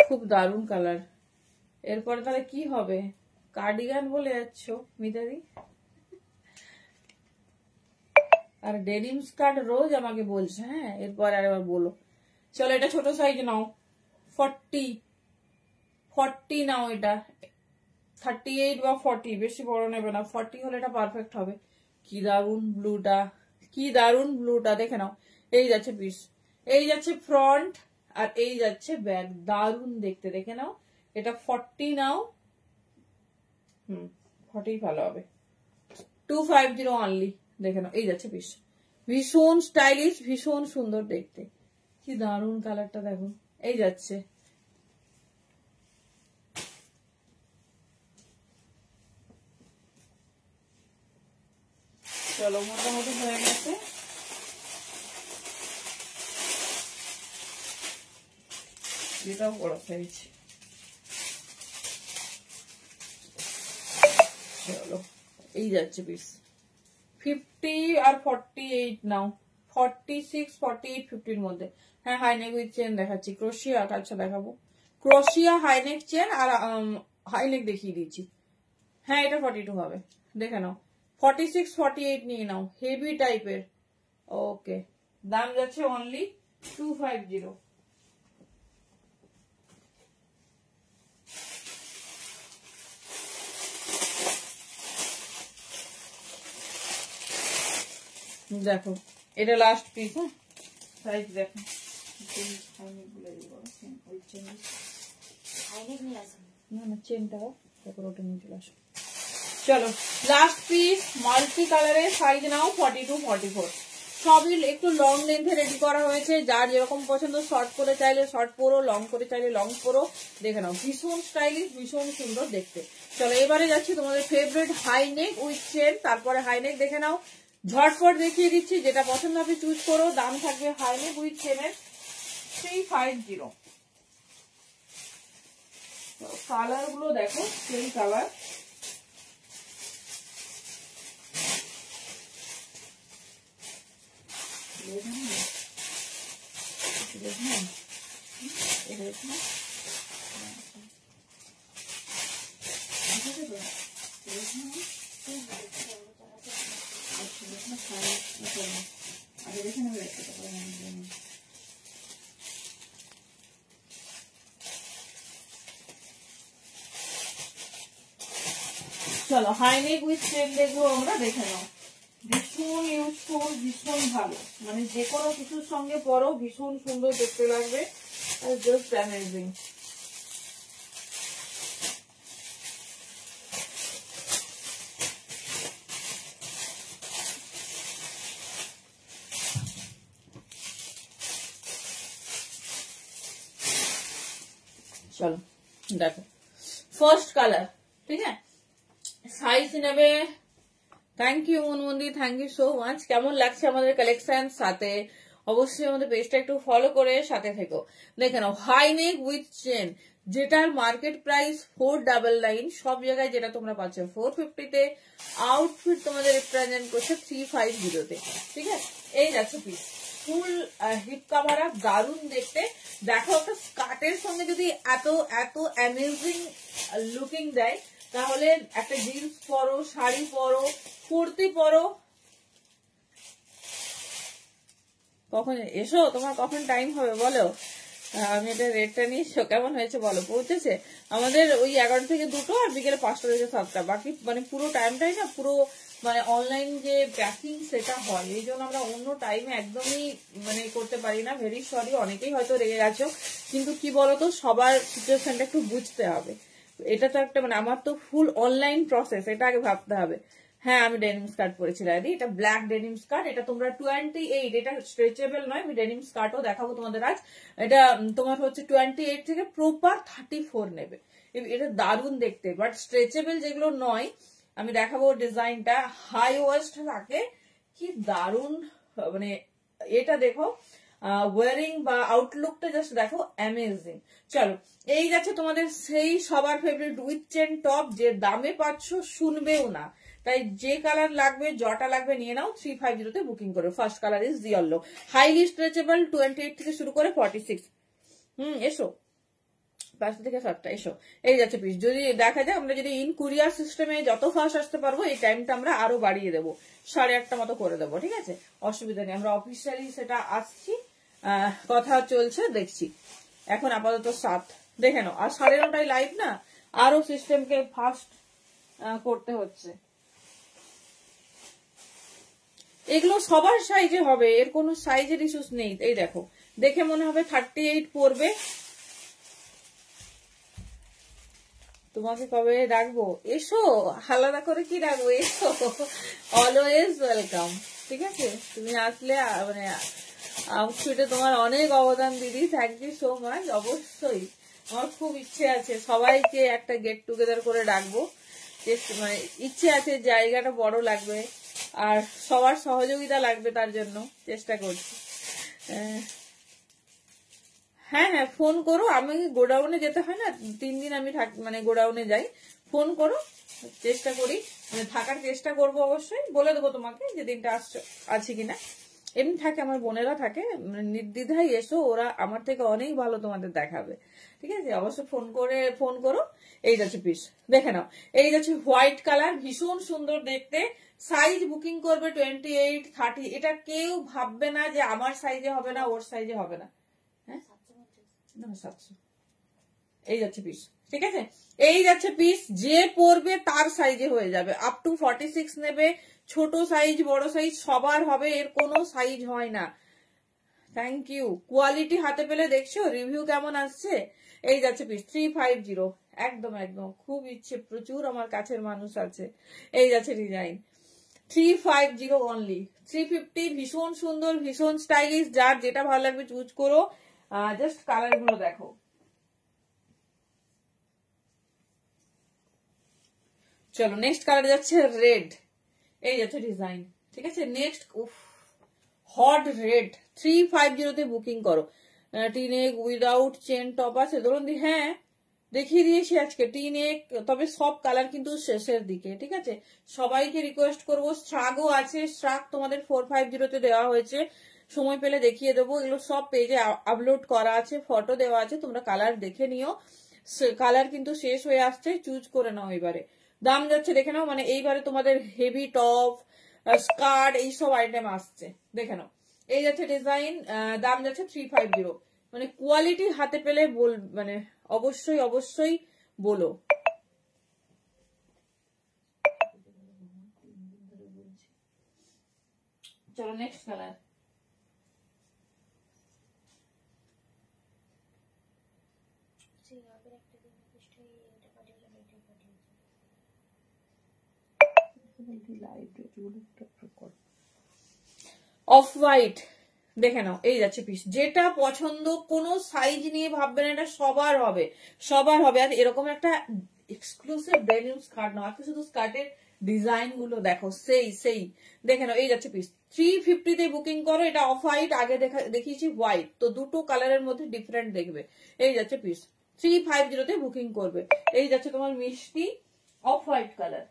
খুব দারুণ কালার। এরপরে তাহলে কি হবে? কার্ডিগান বলে যাচ্ছ মিতাদি? আর ডেনিম স্কার্ট রোজ আমাকে বলছে। হ্যাঁ, এরপর আরেকবার বলো। চলো, এটা ছোট সাইজ নাও, 40 নাও। এটা 38 বা 40, বেশি বড় নেবে না। 40 হলে এটা পারফেক্ট হবে। কি দারুণ ব্লুটা, কি দারুণ ব্লুটা, দেখে নাও। এই যাচ্ছে পিস, এই যাচ্ছে ফ্রন্ট আর এই যাচ্ছে ব্যাগ, দারুন দেখতে, দেখে নাও। এটা 40 নাও, 40 ভালো হবে, 250 অনলি। দেখে নাও, এই যাচ্ছে পিস, ভীষণ স্টাইলিশ, ভীষণ সুন্দর দেখতে, কি দারুন কালারটা দেখো, এই যাচ্ছে। চলো মোটামুটি হয়ে গেছে। এটাও বড় সাইজ। চলো এই যাচ্ছে পিস, 50 আর 48 নাও, 46, 48, 50 মধ্যে। হ্যাঁ হাইনেক উইথ চেন দেখাচ্ছি, ক্রোশিয়া, আচ্ছা দেখাবো, ক্রোশিয়া হাইনেক চেন আর হাইনেক দেখিয়ে দিচ্ছি। হ্যাঁ এটা 42 হবে, দেখে নাও, 46, 48 নিয়ে নাও, হেভি টাইপের। ওকে, দাম যাচ্ছে অনলি 250। দেখো এটা লাস্ট পিস। হ্যাঁ সাইজ দেখো, চলো লাস্ট পিস, মাল্টি কালারের, সাইজ নাও 42, 44। সবই একটু লং লেন্থে রেডি করা হয়েছে, যার যেরকম পছন্দ, শর্ট করে চাইলে শর্ট পরো, লং করে চাইলে লং পরো। দেখে নাও, ভীষণ স্টাইলিশ, ভীষণ সুন্দর দেখতে। চলো এবারে যাচ্ছি তোমাদের ফেভারিট হাইনেক উইথ চেন, তারপরে হাইনেক দেখে নাও, ঝটপট দেখিয়ে দিচ্ছি, যেটা পছন্দ হবে চুজ করো। দাম থাকবে হাইনেক উইথ চেনের 350। কালার গুলো দেখো, সেম কালার, চলো হাইনেক উইথ চেন দেখবো আমরা, দেখে নাও, ভীষণ ইউজফুল, ভীষণ ভালো, মানে যে কোনো কিছুর সঙ্গে পরো ভীষণ সুন্দর দেখতে লাগবে, জাস্ট অ্যামেজিং। চলো দেখো ফার্স্ট কালার, ঠিক আছে, সাইজ নেবে। থ্যাংক ইউ মনমন্দি, থ্যাংক ইউ সো মাচ। কেমন লাগছে আমাদের কালেকশন, সাথে অবশ্যই আমাদের পেজটা একটু ফলো করে সাথে থেকো। দেখে নাও, হাইনেক উইথ চেন, যেটার মার্কেট প্রাইস 499, সব জায়গায় যেটা তোমরা পাচ্ছ 450-তে, আউটফিট তোমাদের প্রেজেন্ট করছে 350-তে, ঠিক আছে। এই যাচ্ছে পিস, ফুল হিপ কাভার আপ, দারুন দেখতে। দেখো একটা স্কার্টের সঙ্গে যদি এত এত অ্যামেজিং লুকিং দেয়, তাহলে একটা জিন্স পরো, শাড়ি পরো, কুর্তি পরো। কখন এসো, তোমার কখন টাইম হবে বলো, আমি এটা রেটটা নিচ্ছ, কেমন হয়েছে বলো। পৌঁছেছে আমাদের ওই 11 থেকে 2 আর বিকেলে 5টা থেকে 7টা, বাকি মানে পুরো টাইমটাই না, পুরো মানে অনলাইন যে প্যাকিং সেটা হয়, এই জন্য আমরা অন্য টাইমে একদমই মানে করতে পারি না। ভেরি সরি, অনেকেই হয়তো রেগে গেছো, কিন্তু কি বলতো, সবার সিচুয়েশনটা একটু বুঝতে হবে। এটা তো একটা মানে আমার তো ফুল অনলাইন প্রসেস, এটা আগে ভাবতে হবে। হ্যাঁ আমি ডেনিম স্কার্ট পরেছি দাদি, এটা ব্ল্যাক ডেনিম স্কার্ট, এটা তোমরা 28, এটা স্ট্রেচেবল নয়, আমি ডেনিম স্কার্টও দেখাবো তোমাদের আজ। এটা তোমার হচ্ছে 28 থেকে প্রপার 34 নেবে, এটা দারুণ দেখতে, বাট স্ট্রেচেবল যেগুলো নয় আমি দেখাবো ডিজাইনটা, হাই ওয়েস্ট থাকে, কি দারুণ, মানে এটা দেখো ওয়ারিং বা আউটলুকটা জাস্ট দেখো, অ্যামেজিং। চলো এই যাচ্ছে তোমাদের সেই সবার ফেভারিট উইথ চেন টপ, যে দামে পাচ্ছ শুনবেও না, তাই যে কালার লাগবে, জটা লাগবে নিয়ে নাও, 350-তে বুকিং করো। First colour is yellow, highly stretchable, 28 থেকে শুরু করে 46। এসো 5টা থেকে 7টা, এসো। এই যাচ্ছে পিস, যদি দেখা যায় আমরা যদি ইন কুরিয়ার সিস্টেমে যত ফাস্ট আসতে পারবো, এই টাইমটা আমরা আরো বাড়িয়ে দেবো, 8:30 মতো করে দেবো, ঠিক আছে, অসুবিধা নেই, আমরা অফিসিয়ালি সেটা আসছি, কথা চলছে, দেখছি। এখন আপাতত 7, দেখে নাও, আর 9:30টায় লাইভ না, আরো সিস্টেমকে ফাস্ট করতে হচ্ছে। এগুলো সবার সাইজে হবে, এর কোনো সাইজের ইস্যুস নেই। এই দেখো দেখে মনে হবে 38 পরবে। তোমাকে কবে ডাকবো? এসো, আলাদা করে কি ডাকবো, এসো, অলওয়েজ ওয়েলকাম। ঠিক আছে, তুমি আসলে মানে আউটফিটে তোমার অনেক অবদান দিদি, থ্যাংক ইউ সো মাচ। অবশ্যই আমার খুব ইচ্ছে আছে সবাইকে একটা গেট টুগেদার করে ডাকবো, মানে ইচ্ছে আছে, জায়গাটা বড় লাগবে আর সবার সহযোগিতা লাগবে, তার জন্য চেষ্টা করছি। হ্যাঁ হ্যাঁ, ফোন করো, আমি গোডাউনে যেতে হয় না, 3 দিন আমি মানে গোডাউনে যাই, ফোন করো, চেষ্টা করি, মানে থাকার চেষ্টা করবো, অবশ্যই বলে দেবো তোমাকে যে দিনটা আছে কিনা। এমনি থাকে, আমার বোনেরা থাকে, মানে নির্দ্বিধায় এসো, ওরা আমার থেকে অনেক ভালো তোমাদের দেখাবে। ঠিক আছে, অবশ্যই ফোন করো। এই যাচ্ছে পিস, দেখে নাও, এই যাচ্ছে হোয়াইট কালার, ভীষণ সুন্দর দেখতে। সাইজ বুকিং করবে 28, 30, এটা কেউ ভাববে না যে আমার সাইজে হবে না, ওর সাইজে হবে না। হ্যাঁ, 700। এই যাচ্ছে পিস, ঠিক আছে, এই যাচ্ছে পিস, যে পরবে তার সাইজে হয়ে যাবে। আপ টু 46 নেবে, ছোট সাইজ বড় সাইজ সবার হবে, এর কোনো সাইজ হয় না। Thank you. কোয়ালিটি হাতে পেলে দেখছো রিভিউ কেমন আসছে। এই যাচ্ছে পিস 350, একদম একদম, খুব ইচ্ছে, প্রচুর আমার কাছের মানুষ আছে। এই যাচ্ছে ডিজাইন 350 অনলি, 350, ভীষণ সুন্দর, ভীষণ স্টাইলিশ, যার যেটা ভালো লাগবে চুজ করো। জাস্ট কালার গুলো দেখো। চলো নেক্সট কালার যাচ্ছে রেড, এই যাচ্ছে ডিজাইন। ঠিক আছে, নেক্সট হট রেড, 350 বুকিং করো। টিনেক উইদাউট চেন টপ আছে, ধরুন হ্যাঁ দেখিয়ে দিয়েছি আজকে টিনেক, তবে সব কালার কিন্তু শেষের দিকে। ঠিক আছে, সবাইকে রিকোয়েস্ট করবো, স্ট্রাগও আছে, স্ট্রাগ তোমাদের 450 দেওয়া হয়েছে, সময় পেলে দেখিয়ে দেবো, এগুলো সব পেজে আপলোড করা আছে, ফটো দেওয়া আছে, তোমরা কালার দেখে নিও। কালার কিন্তু শেষ হয়ে আসছে, চুজ করে নাও এবারে। দাম যাচ্ছে দেখে নাও, মানে এইবারে তোমাদের হেভি টপ, স্কার্ট, এইসব আইটেম আসছে, দেখে নাও। এই যাচ্ছে ডিজাইন, দাম যাচ্ছে 350, মানে কোয়ালিটি হাতে পেলে মানে অবশ্যই অবশ্যই বলো। চলো নেক্সট কালার, অফ হোয়াইট, দেখে নাও। এই যাচ্ছে পিস, যেটা পছন্দ, কোনো সাইজ নিয়ে ভাববে না, এটা সবার হবে, সবার হবে। আর এরকম একটা এক্সক্লুসিভ ডেনিম স্কার্ট নাও, আজকে শুধু স্কার্টের ডিজাইন গুলো দেখো, সেই দেখে নাও। এই যাচ্ছে পিস, 350 বুকিং করো। এটা অফ হোয়াইট, আগে দেখিয়েছি হোয়াইট, তো দুটো কালারের মধ্যে ডিফারেন্ট দেখবে। এই যাচ্ছে পিস, 350 বুকিং করবে। এই যাচ্ছে তোমার মিষ্টি অফ হোয়াইট কালার।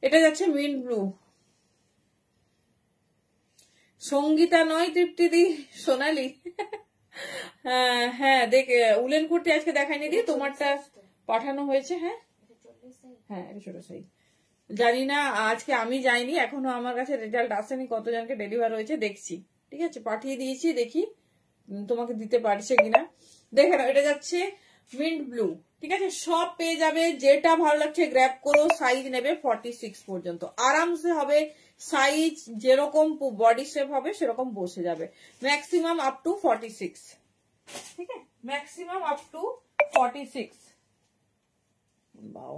এটা যাচ্ছে মিন্ট ব্লু, সঙ্গীতা নয় তৃপ্তিদি, সোনালি। হ্যাঁ দেখে উলেন কুর্তি আজকে দেখাইনি দিয়ে, তোমারটা পাঠানো হয়েছে। হ্যাঁ হ্যাঁ, এটা ছোট সাইজ, জানি না আজকে আমি যাইনি এখনো, আমার কাছে রেজাল্ট আসেনি, কতজনকে ডেলিভার হয়েছে দেখছি। ঠিক আছে, পাঠিয়ে দিয়েছি, দেখি তোমাকে দিতে পারছে কিনা। দেখে নাও, এটা যাচ্ছে মিন্ট ব্লু। ঠিক আছে, সব পেয়ে যাবে, যেটা ভালো লাগছে গ্র্যাব করো। সাইজ নেবে 46 পর্যন্ত, আরামসে হবে, সাইজ যেরকম বডি শেপ হবে সেরকম বসে যাবে। ম্যাক্সিমাম আপ টু 46, ঠিক আছে, ম্যাক্সিমাম আপ টু 46। বাও,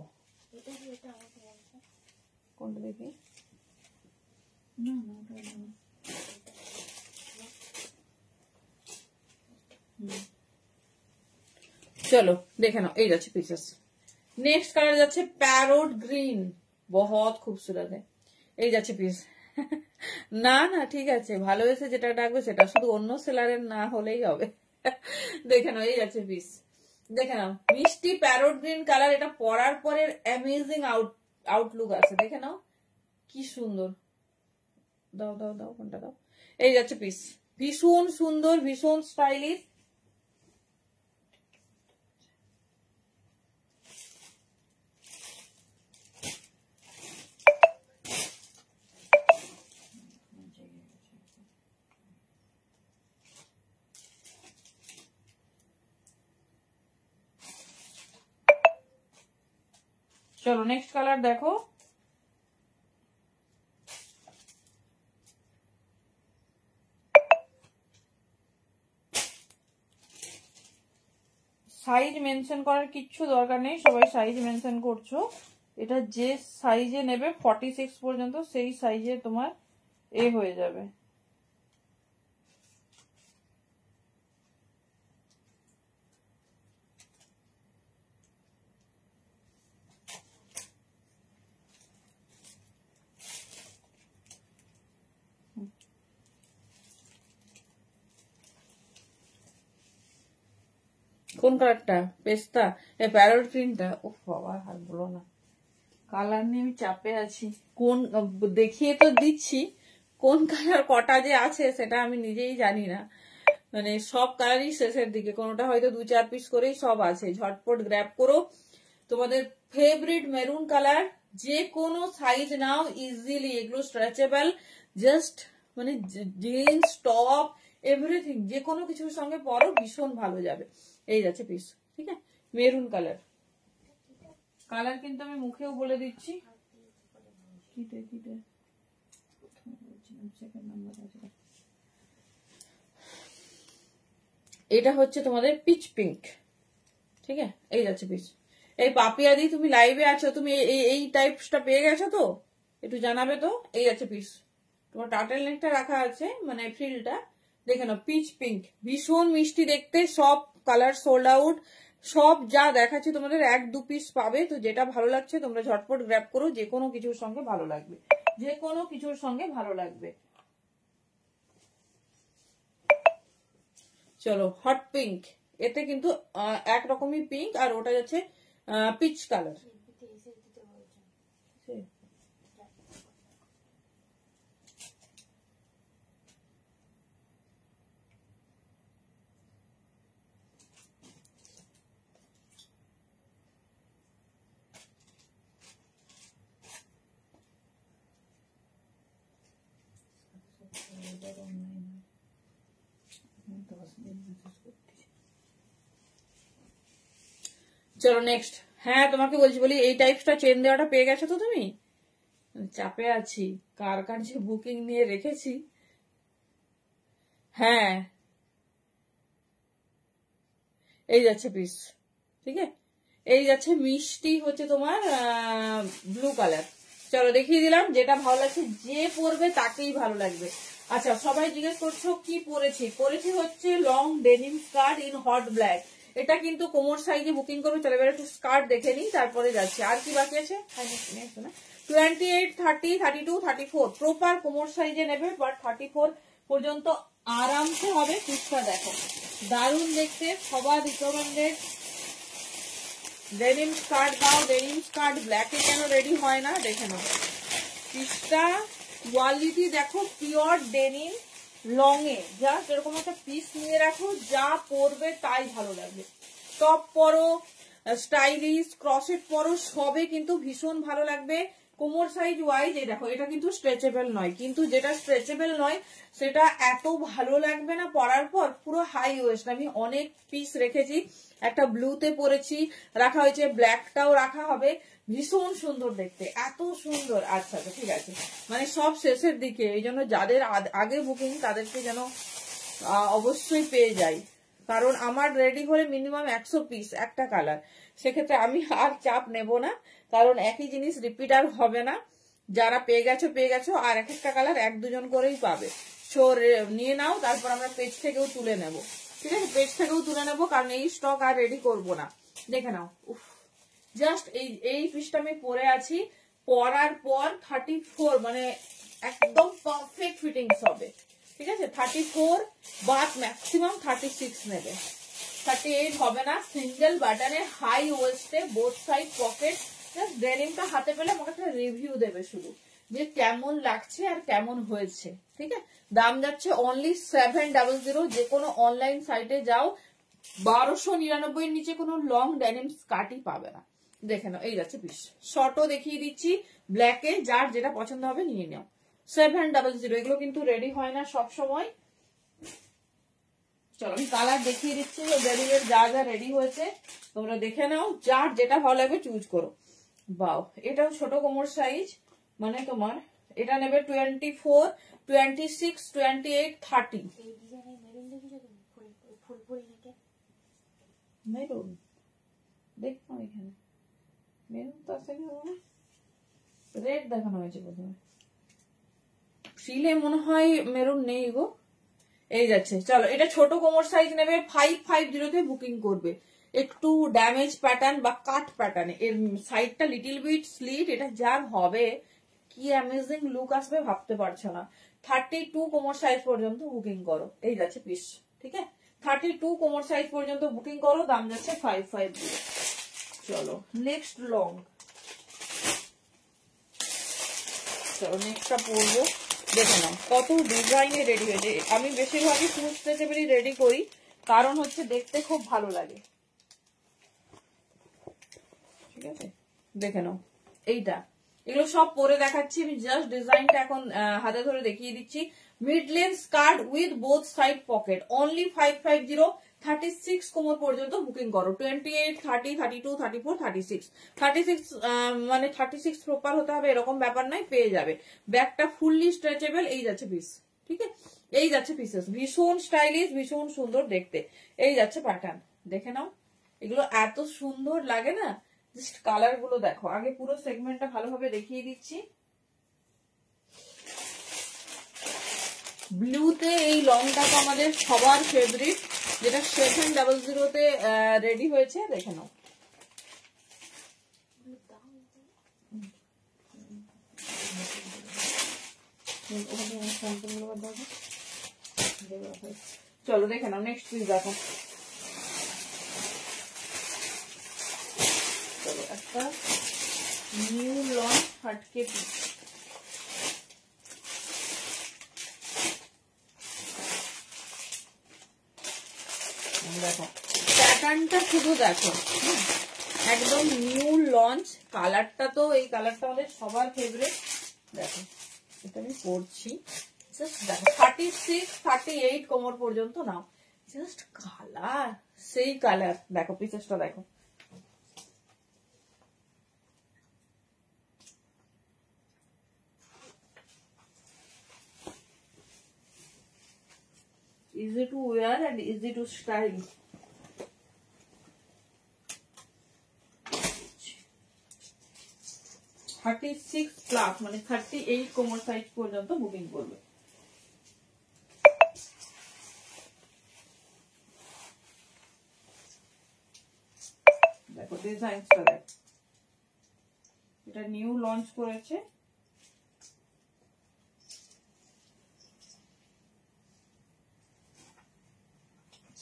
কোনটা দেখি, চলো দেখে নাও। এই যাচ্ছে পিসেস, নেক্সট কালার যাচ্ছে প্যারোট গ্রিন, বহুত খুবসুরত। এই যাচ্ছে পিস। না না ঠিক আছে, ভালো এসে যেটা ডাকবে সেটা, শুধু অন্য সেলারের না হলেই হবে। দেখে নাও, এই যাচ্ছে পিস, দেখে নাও, মিষ্টি প্যারোট গ্রিন কালার। এটা পরার পরে অ্যামেজিং আউটলুক আছে, দেখে নাও কি সুন্দর। দাও দাও দাও, কোনটা দাও। এই যাচ্ছে পিস, ভীষণ সুন্দর, ভীষণ স্টাইলিশ। চলো নেক্সট কালার দেখো, সাইজ মেনশন করার কিচ্ছু দরকার নেই, সবাই সাইজ মেনশন করছো। এটা যে সাইজে নেবে 46 পর্যন্ত সেই সাইজে তোমার হয়ে যাবে। কোন কালারটা? পেস্তা, প্যারট গ্রিনটা। ও বাবা আর বলো না, কালার নিয়ে আমি চাপে আছি। কোন দেখিয়ে তো দিচ্ছি, কোন কালার কটা যে আছে সেটা আমি নিজেই জানি না। মানে সব কালারই শেষের দিকে, কোনোটা হয়তো 2-4 পিস করেই সব আছে। ঝটপট গ্র্যাব করো, তোমাদের ফেভারিট মেরুন কালার, যে কোনো সাইজ নাও ইজিলি। এগুলো স্ট্রেচেবল, জাস্ট মানে জিন্স টপ এভরিথিং যে কোনো কিছুর সঙ্গে পরো ভীষণ ভালো যাবে। এই যাচ্ছে পিস, ঠিক আছে, মেরুন কালার। কালার কিন্তু আমি মুখেও বলে দিচ্ছি। এটা হচ্ছে তোমাদের পিচ পিঙ্ক, ঠিক আছে, এই যাচ্ছে পিস। এই পাপিয়াদি তুমি লাইভে আছো, তুমি এই টাইপসটা পেয়ে গেছো তো একটু জানাবে তো। এই যাচ্ছে পিস, তোমার টার্টেল নেকটা রাখা আছে, মানে ফ্রিলটা দেখে নাও, পিচ পিঙ্ক, ভীষণ মিষ্টি দেখতে। সব কালার সোল্ড আউট, সব যা দেখাচ্ছি তোমাদের 1-2 পিস পাবে। তো যেটা ভালো লাগছে তোমরা ঝটপট গ্র্যাব করো, যে কোনো কিছুর সঙ্গে ভালো লাগবে, যে কোনো কিছুর সঙ্গে ভালো লাগবে। চলো হট পিঙ্ক, এতে কিন্তু একরকমই পিঙ্ক, আর ওটা যাচ্ছে পিচ কালার। চলো নেক্সট। হ্যাঁ তোমাকে বলছি, বলি এই টাইপসটা চেন দেওয়াটা পেয়ে গেছো তো তুমি? চাপে আছি, কার কার যে বুকিং নিয়ে রেখেছি। হ্যাঁ এই যাচ্ছে পিস, ঠিক আছে, এই যাচ্ছে মিষ্টি হচ্ছে তোমার ব্লু কালার। চলো দেখিয়ে দিলাম, যেটা ভালো লাগছে যে পরবে তাকেই ভালো লাগবে। আচ্ছা সবাই জিজ্ঞেস করছো কি পরেছি, পরেছি হচ্ছে long denim skirt in hot black. এটা কিন্তু কোমর সাইজে বুকিং করবে। চলো এবার একটু স্কার্ট দেখে নিই, তারপরে যাচ্ছে। আর কি বাকি আছে? 28, 30, 32, 34 প্রপার কোমর সাইজে নেবে, বাট 34 পর্যন্ত আরামসে হবে। পিসটা দেখো দারুণ দেখতে, সবার রিকমেন্ডেড। ডেনিম স্কার্ট দাও, ডেনিম স্কার্ট ব্ল্যাকে কেন রেডি হয় না দেখে নাও। পিসটা কোয়ালিটি দেখো, পিওর ডেনিম লং এ, জাস্ট এরকম একটা পিস নিয়ে রাখো, যা পরবে তাই ভালো লাগবে। টপ পরো, স্টাইলিশ ক্রসেট পরো, সবে কিন্তু ভীষণ ভালো লাগবে। কোমর সাইজ ওয়াইজ এই দেখো, এটা কিন্তু স্ট্রেচেবল নয়, কিন্তু যেটা স্ট্রেচেবল নয় সেটা এত ভালো লাগবে না পরার পর। পুরো হাই ওয়েস্ট, আমি অনেক পিস রেখেছি, একটা ব্লুতে পরেছি, রাখা হয়েছে, ব্ল্যাকটাও রাখা হবে, ভীষণ সুন্দর দেখতে, এত সুন্দর। আচ্ছা তো ঠিক আছে, মানে সব শেষের দিকে, এই জন্য যাদের আগে বুকিং তাদেরকে যেন অবশ্যই পেয়ে যাই, কারণ আমার রেডি হলে মিনিমাম 100 পিস একটা কালার। সেক্ষেত্রে আমি আর চাপ নেব না, কারণ একই জিনিস রিপিট আর হবে না। যারা পেয়ে গেছো, আর এক একটা কালার 1-2 জন করেই পাবে। সো নিয়ে নাও, তারপর আমরা পেজ থেকেও তুলে নেব, ঠিক আছে, পেজ থেকেও তুলে নেবো, কারণ এই স্টক আর রেডি করব না। দেখে নাও, উফ, জাস্ট এই পিসটা আমি পরে আছি, পরার পর 34 মানে একদম পারফেক্ট ফিটিংস হবে, ঠিক আছে। 34 বাট ম্যাক্সিমাম 36 নেবে, 38 হবে না। সিঙ্গেল বাটনে হাই ওয়েস্টে, বোথ সাইড পকেট। জাস্ট ডেনিমটা হাতে পেলে আমাকে একটা রিভিউ দেবে শুধু, যে কেমন লাগছে আর কেমন হয়েছে, ঠিক আছে। দাম যাচ্ছে অনলি 700। যে কোনো অনলাইন সাইটে যাও, 1299 নিচে কোনো লং ডেনিম স্কার্টই পাবে না। দেখে নাও, এই যাচ্ছে পিস। শর্টও দেখিয়ে দিচ্ছি ব্ল্যাকে, যার যেটা পছন্দ হবে নিয়ে নাও। 700, এগুলো কিন্তু রেডি হয় না সব সময়। চলো আমি কালার দেখিয়ে দিচ্ছি, ডেনিমের যা যা রেডি হয়েছে তোমরা দেখে নাও, যার যেটা ভালো লাগবে চুজ করো। বাও, এটাও ছোট কোমর সাইজ, মানে তোমার এটা নেবে 24, 26, 28, 30। মেরুন, দেখলাম এখানে মেরুন তো আছে না, রেড দেখানো হয়েছে প্রথমে, ফিলে মনে হয় মেরুন নেই গো। এই যাচ্ছে, চলো এটা ছোট কোমর সাইজ নেবে, 550 বুকিং করবে। একটু ড্যামেজ প্যাটার্ন বা কাট প্যাটার্ন, এর সাইডটা লিটিল বিট স্লিট, এটা যার হবে কি অ্যামেজিং লুক আসবে ভাবতে পারছো না। 32 কোমর সাইজ পর্যন্ত বুকিং করো, এই যাচ্ছে পিস, ঠিক আছে। 32 কোমর সাইজ পর্যন্ত বুকিং করো, দাম যাচ্ছে 550। চলো নেক্সট লং, চলো নেক্সটটা পরবো, দেখে নাও কত ডিজাইনে রেডি হয়েছে। আমি বেশিরভাগই ফুল স্ট্রেচেবলই রেডি করি, কারণ হচ্ছে দেখতে খুব ভালো লাগে, ঠিক আছে। দেখে নাও এইটা, এগুলো সব পরে দেখাচ্ছি আমি, জাস্ট ডিজাইনটা এখন হাতে ধরে দেখিয়ে দিচ্ছি। Mid length skirt with both side pocket, only 550। 36 কোমর পর্যন্ত বুকিং করো, 28, 30, 32, 34, 36। 36 মানে 36 প্রপার হতে হবে এরকম ব্যাপার নাই, পেয়ে যাবে। ব্যাগটা ফুললি স্ট্রেচেবল, এই যাচ্ছে পিস, ঠিক আছে। এই যাচ্ছে পিসেস, ভীষণ স্টাইলিশ, ভীষণ সুন্দর দেখতে। এই যাচ্ছে প্যাটার্ন, দেখে নাও, এগুলো এত সুন্দর লাগে না। জাস্ট কালার গুলো দেখো, আগে পুরো সেগমেন্টটা ভালোভাবে দেখিয়ে দিচ্ছি। ব্লুতে এই লংটা তো আমাদের সবার ফেভারিট, যেটা 700 রেডি হয়েছে, দেখে নাও। চলো দেখে নাও, নেক্সট পিস দেখো। চলো একটা নিউ লঞ্চ হাটকে পিস, দেখো প্যাটার্নটা শুধু দেখো, একদম নিউ লঞ্চ। কালারটা তো, এই কালারটা আমাদের সবার ফেভারিট। দেখো এটা আমি পরছি, জাস্ট দেখো 36, 38 কোমর পর্যন্ত নাও, জাস্ট কালার সেই কালার। দেখো পিসেসটা দেখো, easy to wear and easy to style। 36 plus মানে 38 কোমর সাইজ পর্যন্ত বুকিং করবে। দেখো ডিজাইনটা দেখো, এটা নিউ লঞ্চ করেছে।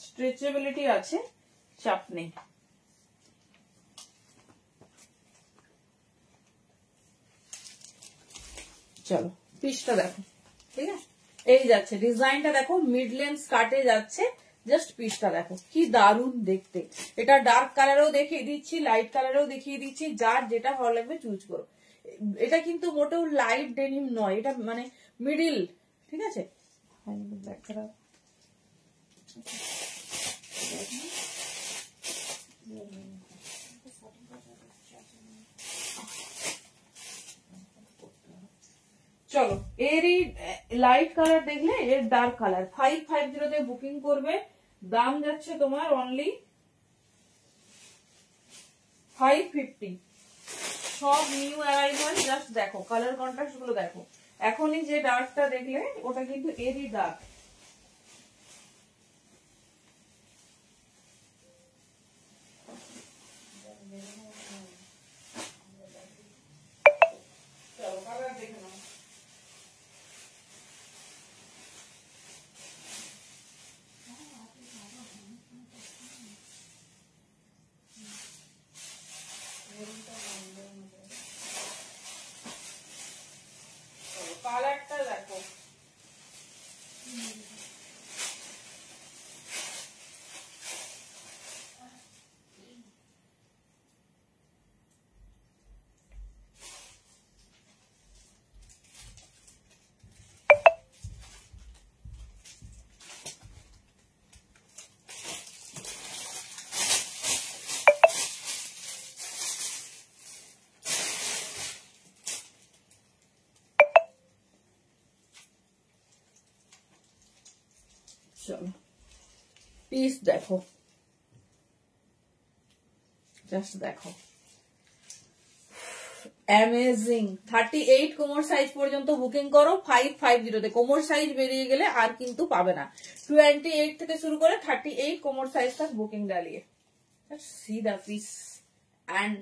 স্ট্রেচেবিলিটি আছে, চাপ নেই। চলো পিসটা দেখো, ঠিক আছে। এই যাচ্ছে ডিজাইনটা দেখো, মিড লেন্থ স্কার্টে যাচ্ছে, জাস্ট পিসটা দেখো কি দারুণ দেখতে। এটা ডার্ক কালারেও দেখিয়ে দিচ্ছি, লাইট কালারেও দেখিয়ে দিচ্ছি, যার যেটা ভালো লাগবে চুজ করো। এটা কিন্তু মোটেও লাইট ডেনিম নয়, এটা মানে মিডিল, ঠিক আছে। চলো এরই লাইট কালার দেখলে, এর ডার্ক কালার 550 বুকিং করবে, দাম যাচ্ছে তোমার অনলি 550। সব নিউ অ্যারাইভাল, জাস্ট দেখো কালার কন্ট্রাস্ট গুলো দেখো। এখনই যে ডার্কটা দেখলে ওটা কিন্তু এরই ডার্ক। কালারটা দেখো, চলো পিস দেখো, জাস্ট দেখো, অ্যামেজিং। 38 কোমর সাইজ পর্যন্ত বুকিং করো 550 তে। কোমর সাইজ বেরিয়ে গেলে আর কিন্তু পাবে না। 28 থেকে শুরু করে 38 কোমর সাইজ তক বুকিং ডালিয়ে। See the piece and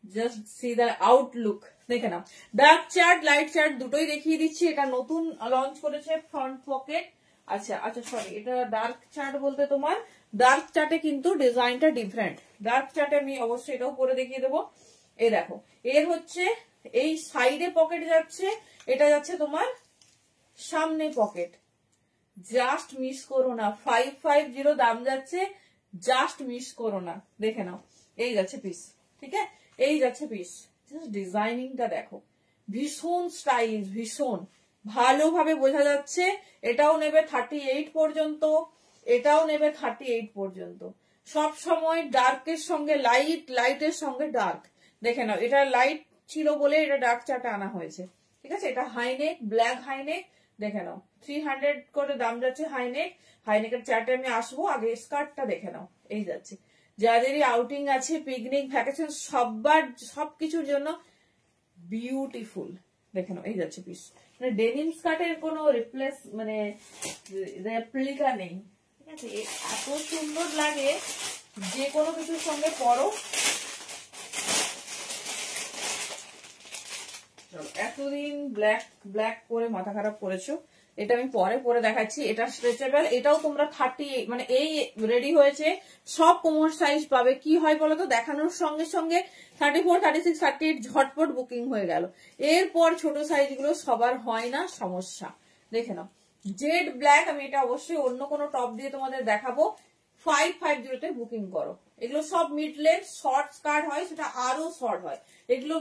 just see the outlook. দেখে নাও, ডার্ক চার্ট লাইট চার্ট দুটোই দেখিয়ে দিচ্ছি। এটা নতুন লঞ্চ করেছে ফ্রন্ট পকেট। আচ্ছা আচ্ছা সরি, এটা ডার্ক চার্ট বলতে তোমার ডার্ক চার্টে কিন্তু ডিজাইনটা ডিফারেন্ট। ডার্ক চার্টে আমি অবশ্যই এটাও পরে দেখিয়ে দেবো। এই দেখো, এর হচ্ছে এই সাইডে পকেট যাচ্ছে, এটা যাচ্ছে তোমার সামনে পকেট। জাস্ট মিস করো না, 550 দাম যাচ্ছে, জাস্ট মিস করো না। দেখে নাও, এই যাচ্ছে পিস, ঠিক আছে, এই যাচ্ছে পিস। ডিজাইনিংটা দেখো, ভীষণ স্টাইলিশ, ভীষণ ভালোভাবে বোঝা যাচ্ছে। এটাও নেবে 38 পর্যন্ত, এটাও নেবে 38 পর্যন্ত। সব সময় ডার্কের সঙ্গে লাইট, লাইটের সঙ্গে ডার্ক। দেখে নাও, এটা লাইট ছিল বলে এটা ডার্ক চার্টে আনা হয়েছে, ঠিক আছে। এটা হাইনেক, ব্ল্যাক হাইনেক। দেখে নাও 300 করে দাম যাচ্ছে হাইনেক। হাইনেকের চার্টে আমি আসবো, আগে স্কার্টটা দেখে নাও। এই যাচ্ছে, যাদেরই আউটিং আছে, পিকনিক, ভ্যাকেশন, সবার সবকিছুর জন্য বিউটিফুল। দেখে নাও, এই যাচ্ছে পিস। মানে ডেনিম স্কার্টের কোনো রিপ্লেস মানে রেপ্লিকা নেই, ঠিক আছে। এত সুন্দর লাগে, যে কোনো কিছুর সঙ্গে পরো। এতদিন ব্ল্যাক ব্ল্যাক করে মাথা খারাপ করেছো, এটা আমি পরে পরে দেখাচ্ছি। এটা স্ট্রেচেবল, এটাও তোমরা 38 মানে এই রেডি হয়েছে, সব কোমর সাইজ পাবে। কি হয় বলতো, দেখানোর সঙ্গে সঙ্গে 34, 36, 38 ঝটপট বুকিং হয়ে গেল। এরপর ছোট সাইজ গুলো সবার হয় না, সমস্যা। দেখে নাও, জেড ব্ল্যাক। আমি এটা অবশ্যই অন্য কোনো টপ দিয়ে তোমাদের দেখাবো। 550 তে বুকিং করো। এগুলো সব মিড লেন্থ, শর্ট স্কার্ট হয়, সেটা আরো শর্ট হয়। এগুলো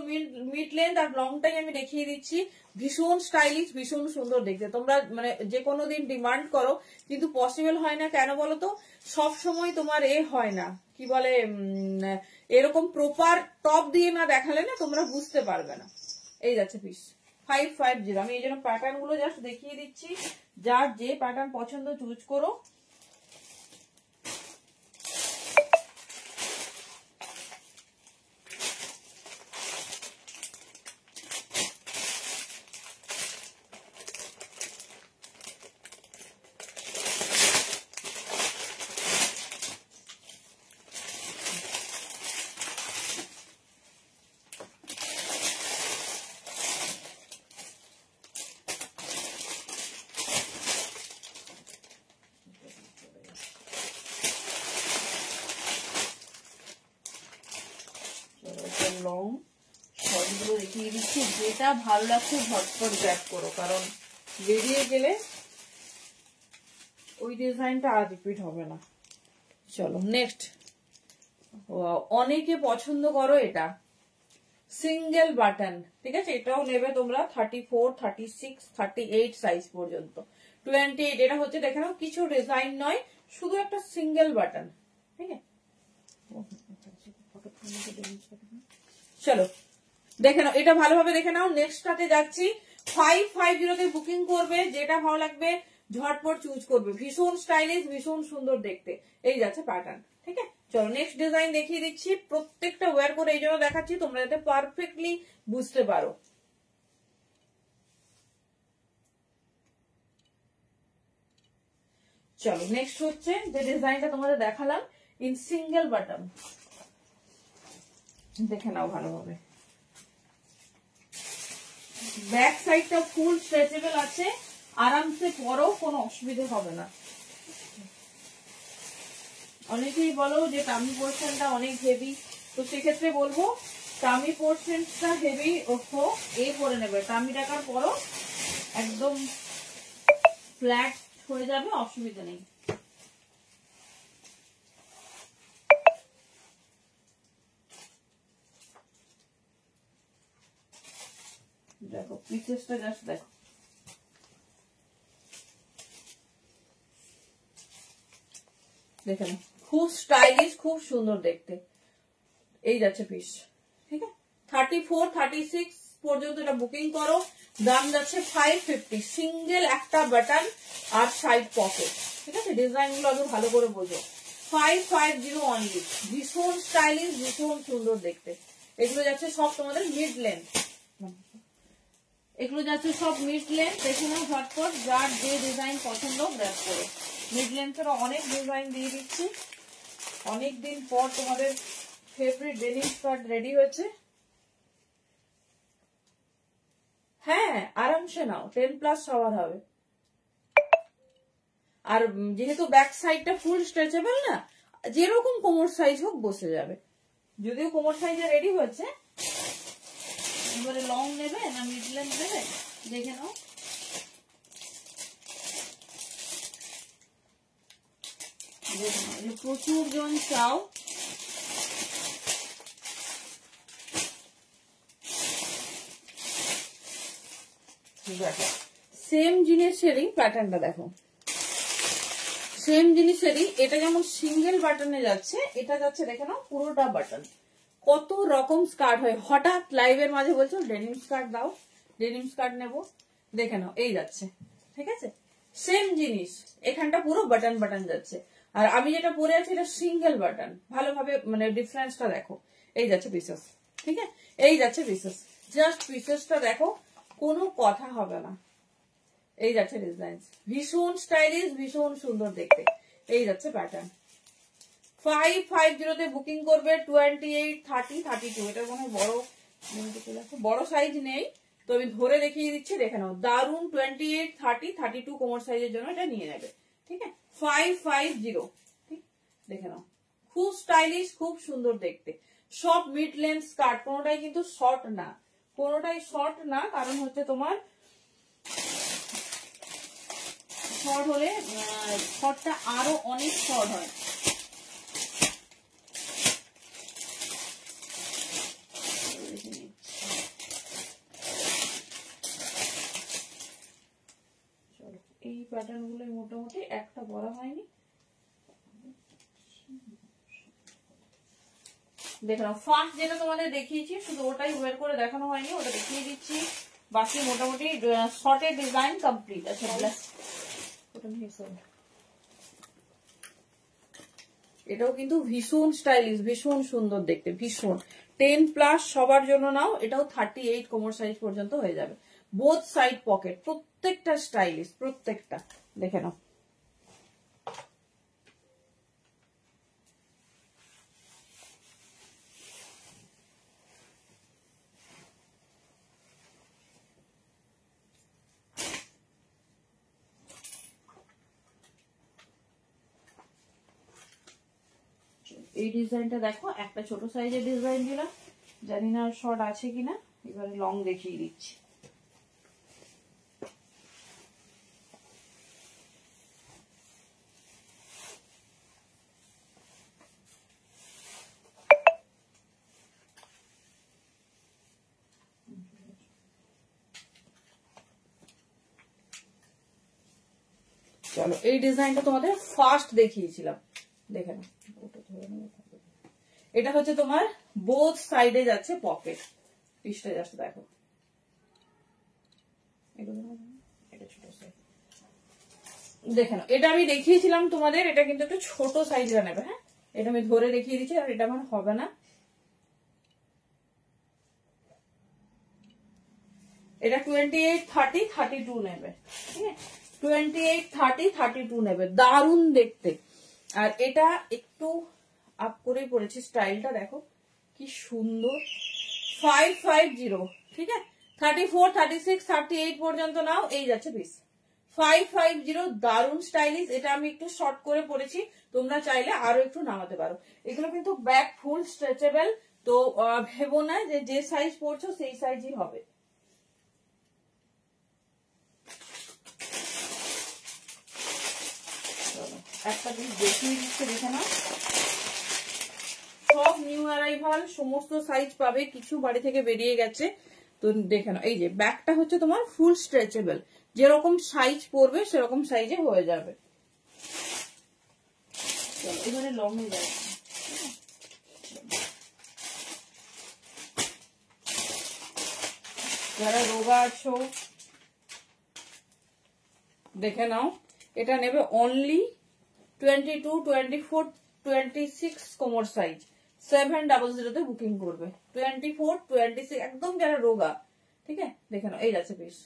মিড লেন্থ আর লংটাই আমি দেখিয়ে দিচ্ছি। ভীষণ স্টাইলিশ, ভীষণ সুন্দর দেখতে। তোমরা মানে যে কোনো দিন ডিমান্ড করো, কিন্তু পসিবল হয় না। কেন বলো তো, সব সময় তোমার হয় না, কি বলে, এরকম প্রপার টপ দিয়ে না দেখালে না তোমরা বুঝতে পারবে না। এই যাচ্ছে পিস 550। আমি এই জন্য প্যাটার্ন গুলো জাস্ট দেখিয়ে দিচ্ছি, যার যে প্যাটার্ন পছন্দ চুজ করো। লং শর্টগুলো দেখিয়ে দিচ্ছি, যেটা ভালো লাগছে ঝটপট ব্যাক করো, কারণ বেরিয়ে গেলে ওই ডিজাইনটা আর রিপিট হবে না। চলো নেক্সট, অনেকে পছন্দ করো এটা সিঙ্গেল বাটন, ঠিক আছে। এটাও নেবে তোমরা 34, 36, 38 সাইজ পর্যন্ত। 28 এটা হচ্ছে, দেখে নাও, কিছু ডিজাইন নয়, শুধু একটা সিঙ্গেল বাটন, ঠিক আছে। চলো দেখে নাও, এটা ভালোভাবে দেখে নাও। নেক্সটটাতে যাচ্ছি। 550 তে বুকিং করবে, যেটা ভালো লাগবে ঝটপট চুজ করবে। ভীষণ স্টাইলিশ, ভীষণ সুন্দর দেখতে। এই যাচ্ছে প্যাটার্ন, ঠিক আছে। চলো নেক্সট ডিজাইন দেখিয়ে দিচ্ছি। প্রত্যেকটা ওয়্যার করে এই জন্য দেখাচ্ছি, তোমরা যাতে পারফেক্টলি বুঝতে পারো। চলো নেক্সট হচ্ছে যে ডিজাইনটা তোমাদের দেখালাম ইন সিঙ্গেল বাটন। দেখে নাও ভালোভাবে, ব্যাক সাইডটা ফুল স্ট্রেচেবল আছে, আরামসে পরো, কোনো অসুবিধা হবে না। অনেকেই বলো যে টামি পোর্শনটা অনেক হেভি, তো সেক্ষেত্রে বলবো টামি পোর্শনটা হেভি হোক, পরে নেবে। টামি টাকার পরো একদম ফ্ল্যাট হয়ে যাবে, অসুবিধা নেই। দেখো পিসেসটা জাস্ট দেখো, দেখে নাও, খুব স্টাইলিশ, খুব সুন্দর দেখতে। এই যাচ্ছে পিস, ঠিক আছে। 34, 36 পর্যন্ত এটা বুকিং করো, দাম যাচ্ছে 550। সিঙ্গেল একটা বাটন আর সাইড পকেট, ঠিক আছে। ডিজাইন গুলো আগে ভালো করে বোঝো। 550 অনলি, ভীষণ স্টাইলিশ, ভীষণ সুন্দর দেখতে। এগুলো যাচ্ছে সব তোমাদের মিড লেন্থ, এগুলো যাচ্ছে সব মিড লেন্থ। দেখে নাও ঝটপট, যার যে ডিজাইন পছন্দ গ্র্যাব করো। মিড লেন্থের অনেক ডিজাইন দিয়ে দিচ্ছি। অনেকদিন পর তোমাদের ফেভারিট ডেনিম স্কার্ট রেডি হয়েছে। হ্যাঁ আরামসে নাও, 10+ সবার হবে। আর যেহেতু ব্যাক সাইডটা ফুল স্ট্রেচেবল না, যেরকম কোমর সাইজ হোক বসে যাবে। যদিও কোমর সাইজে রেডি হচ্ছে, এবারে লং নেবে না মিড লেন্থ নেবে দেখে নাও। প্রচুর জন চাও, সেম জিনিসেরই প্যাটার্নটা দেখো, সেম জিনিসেরই এটা যেমন সিঙ্গেল বাটনে যাচ্ছে, এটা যাচ্ছে দেখে নাও পুরোটা বাটন। কত রকম স্কার্ট হয়, হঠাৎ লাইভের মাঝে বলছো ডেনিম স্কার্ট দাও, ডেনিম স্কার্ট নেবো, দেখে নাও এই যাচ্ছে। ঠিক আছে, সেম জিনিস, এখানটা পুরো বাটন বাটন যাচ্ছে। আর আমি যেটা পরে আছি এটা সিঙ্গেল বাটন। ভালোভাবে মানে ডিফারেন্সটা দেখো, এই যাচ্ছে পিসেস। ঠিক আছে, এই যাচ্ছে পিসেস, জাস্ট পিসেসটা দেখো, কোনো কথা হবে না। এই যাচ্ছে ডিজাইন, ভীষণ স্টাইলিশ, ভীষণ সুন্দর দেখতে। এই যাচ্ছে প্যাটার্ন। 550 তে বুকিং করবে। 28, 30, 32, এটা মনে হয় বড় সাইজ নেই তো আমি ধরে দেখিয়ে দিচ্ছি, দেখে নাও। দারুন 28, 30, 32 কোমর সাইজের জন্য এটা নিয়ে নেবে। ঠিক আছে, 550। ঠিক, দেখে নাও, খুব স্টাইলিশ, খুব সুন্দর দেখতে। সব মিড লেন্থ স্কার্ট, কোনোটাই কিন্তু শর্ট না, কোনোটাই শর্ট না। কারণ হচ্ছে তোমার শর্ট হলে শর্টটা আরো অনেক শর্ট হয়। এই প্যাটার্ন গুলো মোটামুটি একটা বড় হয়নি। দেখো ফার্স্ট যেটা তোমাদের দেখিয়েছি শুধু ওটাই ওয়ের করে দেখানো হয়নি, ওটা দেখিয়ে দিচ্ছি। বাকি মোটামুটি শর্টের ডিজাইন কমপ্লিট আছে। এটাও কিন্তু ভীষণ স্টাইলিশ, ভীষণ সুন্দর দেখতে, ভীষণ। 10+ সবার জন্য নাও, এটাও 38 কোমর সাইজ পর্যন্ত হয়ে যাবে। বোথ সাইড পকেট, প্রত্যেকটা স্টাইলিশ, প্রত্যেকটা। দেখে নাও, এই ডিজাইনটা দেখো, একটা ছোট সাইজের ডিজাইন দিলাম, জানি না শর্ট আছে কিনা, এবারে লং দেখিয়ে দিচ্ছি। চলো, এই ডিজাইনটা তোমাদের ফার্স্ট দেখিয়েছিলাম, দেখে নাও। এটা হচ্ছে তোমার বোথ সাইডে যাচ্ছে পকেট, পিসটা জাস্ট দেখো। দেখে নাও, এটা আমি দেখিয়েছিলাম তোমাদের, এটা কিন্তু একটু ছোট সাইজটা নেবে। হ্যাঁ, এটা আমি ধরে দেখিয়ে দিচ্ছি, আর এটা আমার হবে না। এটা 28, 30, 32 নেবে। ঠিক আছে, 28, 30, 32 নেবে। দারুণ দেখতে। আর এটা একটু আপ করে পড়েছি, স্টাইলটা দেখো কি সুন্দর। 550। ঠিক আছে, 34, 36, 38 পর্যন্ত নাও, এই যাচ্ছে পিস। 550, দারুণ স্টাইলিশ। এটা আমি একটু শর্ট করে পরেছি, তোমরা চাইলে আরো একটু নামাতে পারো। এগুলো কিন্তু ব্যাক ফুল স্ট্রেচেবল, তো ভেবো না যে সাইজ পরছো সেই সাইজই হবে। একটা পিস দেখিয়ে দিচ্ছে, দেখে নাও। সব নিউ অ্যারাইভাল, সমস্ত সাইজ পাবে, কিছু বাড়ি থেকে বেরিয়ে গেছে তো দেখে নাও। এই যে ব্যাগটা হচ্ছে তোমার ফুল স্ট্রেচেবল, যেরকম সাইজ পড়বে সেরকম সাইজে হয়ে যাবে। এবারে লং এ যাচ্ছে, যারা রোগা আছো দেখে নাও। এটা নেবে অনলি 22, 24, 26 কোমর সাইজ 700 তে বুকিং করবে। 24, 26 একদম যারা রোগা, ঠিক আছে দেখে নাও। এই যাচ্ছে পিস,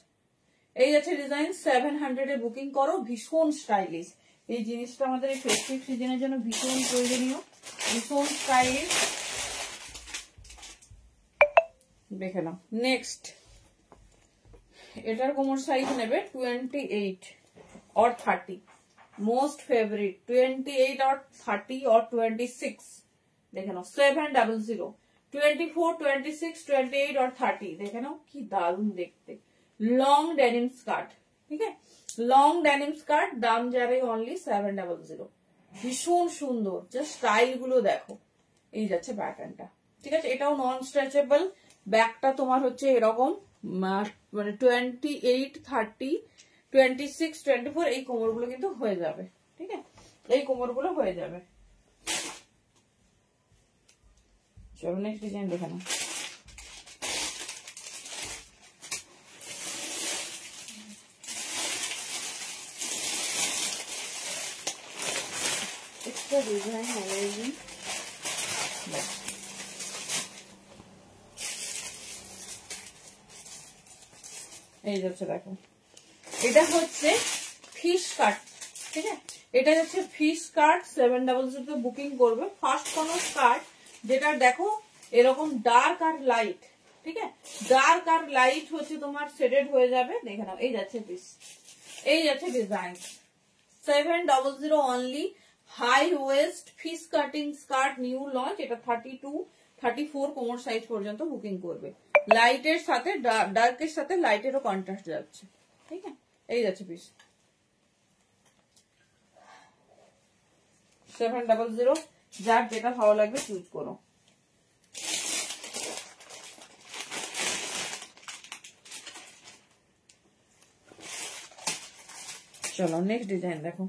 এই যাচ্ছে ডিজাইন। 700 এ বুকিং করো, ভীষণ স্টাইলিশ। এই জিনিসটা আমাদের এই ফেস্টিভ সিজনের জন্য ভীষণ প্রয়োজনীয়, ভীষণ স্টাইলিশ। দেখে নাও। নেক্সট এটার কোমর সাইজ নেবে 28 or 30, most favourite 28 or 30 or 26। দেখে নাও 700, 24, 26, 28 or 30। দেখে নাও কি দারুণ দেখতে। লং ডেনিম স্কার্ট, ঠিক আছে, লং ডেনিম স্কার্ট, দাম যাবে অনলি 700। ভীষণ সুন্দর, জাস্ট স্টাইল গুলো দেখো। এই যাচ্ছে প্যাটার্নটা, ঠিক আছে। এটাও নন স্ট্রেচেবল। ব্যাকটা তোমার হচ্ছে এরকম, মানে 28, 30, 26, 24 এই কোমরগুলো কিন্তু হয়ে যাবে, ঠিক আছে, এই কোমরগুলো হয়ে যাবে। চলো নেক্সট ডিজাইন দেখে নাও। একটা ডিজাইন অ্যামেজিং। এই যাচ্ছে দেখো, এটা হচ্ছে ফিশ কাট, ঠিক আছে, এটা হচ্ছে ফিশ কাট। 700 তে বুকিং করবে। ফার্স্ট কোন স্কার্ট যেটা দেখো এরকম ডার্ক আর লাইট, ঠিক আছে, ডার্ক আর লাইট হচ্ছে তোমার শেডেড হয়ে যাবে। দেখে নাও। এই যাচ্ছে পিস, এই যাচ্ছে design. 700 only. High waist fish cutting skirt, new launch. এটা 32, 34 কোমর সাইজ পর্যন্ত বুকিং করবে। লাইটের সাথে ডার্কের সাথে লাইটেরও কন্ট্রাস্ট যাচ্ছে, ঠিক আছে। এই যাচ্ছে পিস 700। যার যেটা ভালো লাগবে চুজ করো। চলো নেক্সট ডিজাইন দেখো।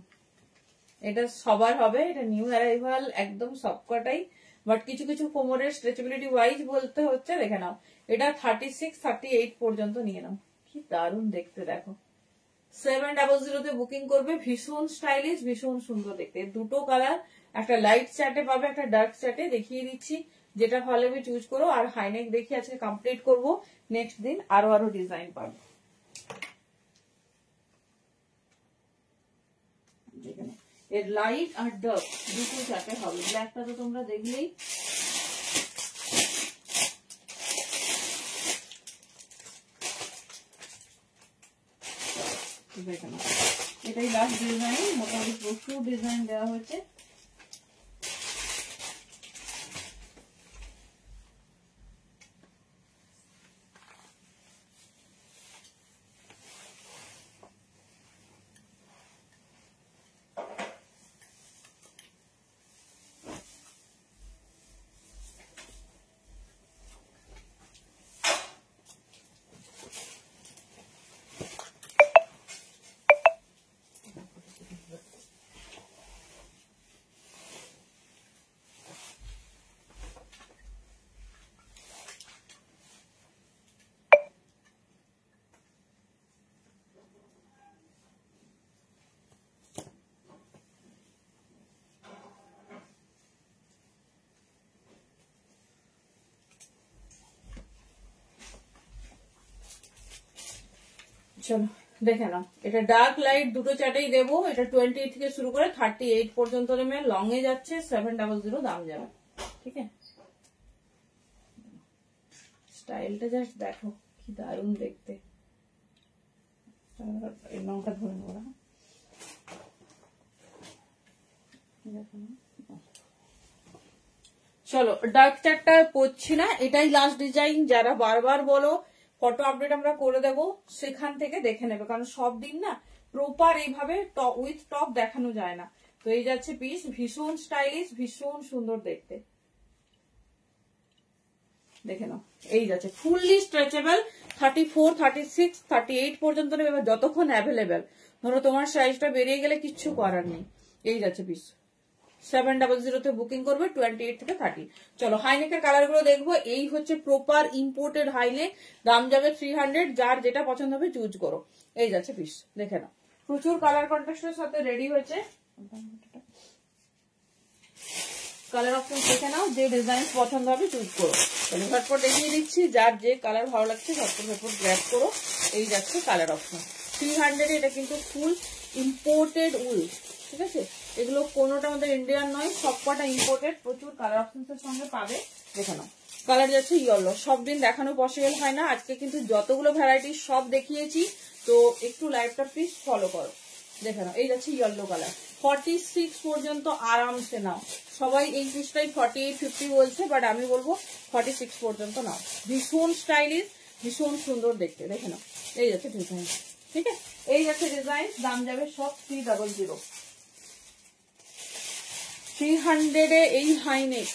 এটা সবার হবে, এটা নিউ অ্যারাইভাল একদম সবকটাই, বাট কিছু কিছু কোমরের স্ট্রেচেবিলিটি ওয়াইজ বলতে হচ্ছে। দেখে নাও, এটা 36, 38 পর্যন্ত নিয়ে নাও। কি দারুণ দেখতে দেখো। 700 তে বুকিং করবে। ভীষণ স্টাইলিশ, ভীষণ সুন্দর দেখতে। দুটো কালার, একটা লাইট চ্যাটে পাবে, একটা ডার্ক চ্যাটে। দেখিয়ে দিচ্ছি, যেটা ভালো লাগবে চুজ করো। আর হাইনেক দেখি আজকে কমপ্লিট করবো, নেক্সট দিন আরো ডিজাইন পাবে। এর লাইট আর ডার্ক দুটো চ্যাটে হবে। ব্ল্যাকটা তো তোমরা দেখলেই। এটাই লাস্ট ডিজাইন। মোটামুটি প্রচুর ডিজাইন দেওয়া হয়েছে। চলো দেখে নাও। এটা ডার্ক লাইট দুটো চ্যাটেই দেবো। এটা 28 থেকে শুরু করে 38 পর্যন্ত নেমে লং এ যাচ্ছে। 700 দাম যাবে, ঠিক আছে। স্টাইলটা জাস্ট দেখো কি দারুণ দেখতে। এই লংটা ধরে নেবো। চলো ডার্ক চ্যাটটা পড়ছি না, এটাই লাস্ট ডিজাইন। যারা বারবার বলো ফটো আপডেট আমরা করে দেব, সেখান থেকে দেখে নেবে, কারণ সব দিন না প্রপার এইভাবে উইথ টপ দেখানো যায় না। তো এই যাচ্ছে পিস, ভীষণ স্টাইলিশ, ভীষণ সুন্দর দেখতে। দেখে নাও। এই যাচ্ছে ফুললি স্ট্রেচেবল। 34, 36, 38 পর্যন্ত নেবে, যতক্ষণ অ্যাভেলেবেল। ধরো তোমার সাইজটা বেরিয়ে গেলে কিচ্ছু করার নেই। এই যাচ্ছে পিস। 700 তে বুকিং করবে 28 থেকে 30। চলো হাইনেকের কালার গুলো দেখবো। এই হচ্ছে প্রপার ইম্পোর্টেড হাইনেক, দাম যাবে 300। যার যেটা পছন্দ হবে চুজ করো। এই যাচ্ছে পিস, দেখে নাও। প্রচুর কালার কন্ট্রাস্টের সাথে রেডি হয়েছে। কালার অপশন দেখে নাও, যে ডিজাইন পছন্দ হবে চুজ করো। তাহলে ঝটপট দেখিয়ে দিচ্ছি, যার যে কালার ভালো লাগছে ঝটপট গ্র্যাব করো। এই যাচ্ছে কালার অপশন 300। এটা কিন্তু ফুল ইম্পোর্টেড উল, ঠিক আছে, এগুলো কোনোটা আমাদের ইন্ডিয়ান নয়, সবকটা ইম্পোর্টেড। প্রচুর কালার অপশনসের সঙ্গে পাবে, দেখে নাও। কালার যাচ্ছে ইয়েলো, সব দিন দেখানো পসিবল হয় না, আজকে কিন্তু যতগুলো ভ্যারাইটি সব দেখিয়েছি, তো একটু লাইভটা প্লিজ ফলো করো। দেখে নাও, এই যাচ্ছে ইয়েলো কালার। 46 পর্যন্ত আরামসে নাও। সবাই এই পিসটাই 48, 50 বলছে, বাট আমি বলবো 46 পর্যন্ত নাও। ভীষণ স্টাইলিশ, ভীষণ সুন্দর দেখতে, দেখে নাও। এই যাচ্ছে ডিজাইন, ঠিক আছে, এই যাচ্ছে ডিজাইন। দাম যাবে সব 300। 300 এই হাই নেক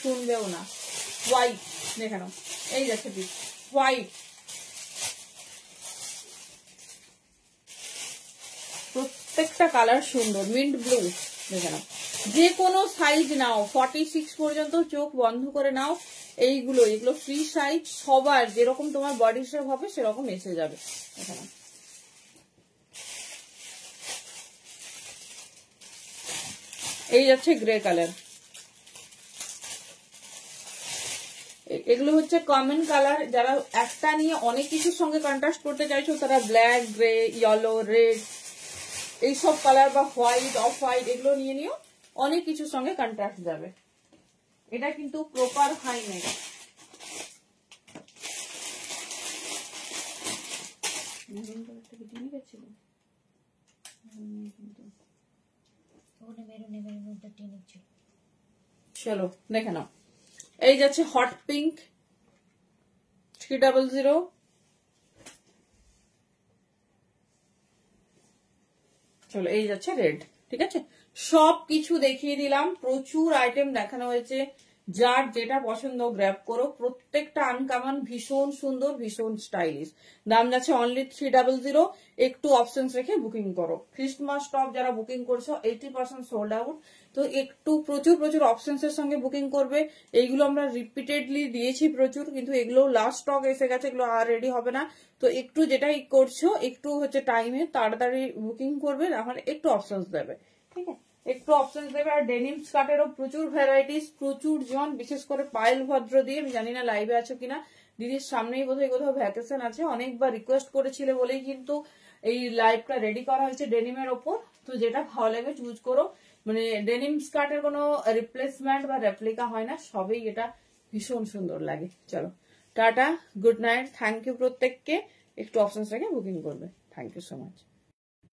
শুনবেও না। হোয়াইট, দেখে নাও, এই যাচ্ছে পিস হোয়াইট। প্রত্যেকটা কালার সুন্দর, মিন্ট ব্লু, দেখে নাও। যে কোনো সাইজ নাও, 46 পর্যন্ত চোখ বন্ধ করে নাও। এইগুলো এগুলো ফ্রি সাইজ, সবার যেরকম তোমার বডি শেপ হবে সেরকম এসে যাবে, দেখে নাও। এই যাচ্ছে গ্রে কালার, এগুলো হচ্ছে কমন কালার। যারা একটা নিয়ে অনেক কিছুর সঙ্গে কন্ট্রাস্ট করতে চাইছো তারা ব্ল্যাক, গ্রে, ইয়েলো, রেড এইসব কালার বা হোয়াইট, অফ হোয়াইট এগুলো নিয়ে নিও, অনেক কিছুর সঙ্গে কন্ট্রাস্ট যাবে। এটা কিন্তু প্রপার হাই নেক। চলো দেখে নাও, এই যাচ্ছে হট পিঙ্ক 300। চলো এই যাচ্ছে রেড, ঠিক আছে। সব কিছু দেখিয়ে দিলাম, প্রচুর আইটেম দেখানো হয়েছে, যার যেটা পছন্দ গ্র্যাব করো। প্রত্যেকটা আনকমন, ভীষণ সুন্দর, ভীষণ স্টাইলিশ। দাম যাচ্ছে অনলি 300। একটু অপশনস রেখে বুকিং করো। ক্রিসমাস টপ যারা বুকিং করছো 80% সোল্ড আউট, তো একটু প্রচুর অপশনস এর সঙ্গে বুকিং করবে। এইগুলো আমরা রিপিটেডলি দিয়েছি প্রচুর, কিন্তু এগুলো লাস্ট স্টক এসে গেছে, এগুলো আর রেডি হবে না। তো একটু যেটাই করছো একটু হচ্ছে টাইমে তাড়াতাড়ি বুকিং করবে, তাহলে একটু অপশনস দেবে, ঠিক আছে, একটু অপশনস দেবে। আর ডেনিম স্কার্টেরও প্রচুর ভ্যারাইটিস, প্রচুর জন, বিশেষ করে পায়েল ভদ্র দিয়ে। আমি জানি না লাইভে আছো কিনা, দিদির সামনেই বোধহয় কোথাও ভ্যাকেশন আছে, অনেকবার রিকোয়েস্ট করেছিলে বলেই কিন্তু এই লাইভটা রেডি করা হয়েছে ডেনিমের ওপর। তো যেটা ভালো লাগে চুজ করো, মানে ডেনিম স্কার্টের কোনো রিপ্লেসমেন্ট বা রেপ্লিকা হয় না, সবই এটা ভীষণ সুন্দর লাগে। চলো tata, good night, thank you প্রত্যেককে। একটু অপশনস রেখে বুকিং করবে, থ্যাংক ইউ সো মাচ।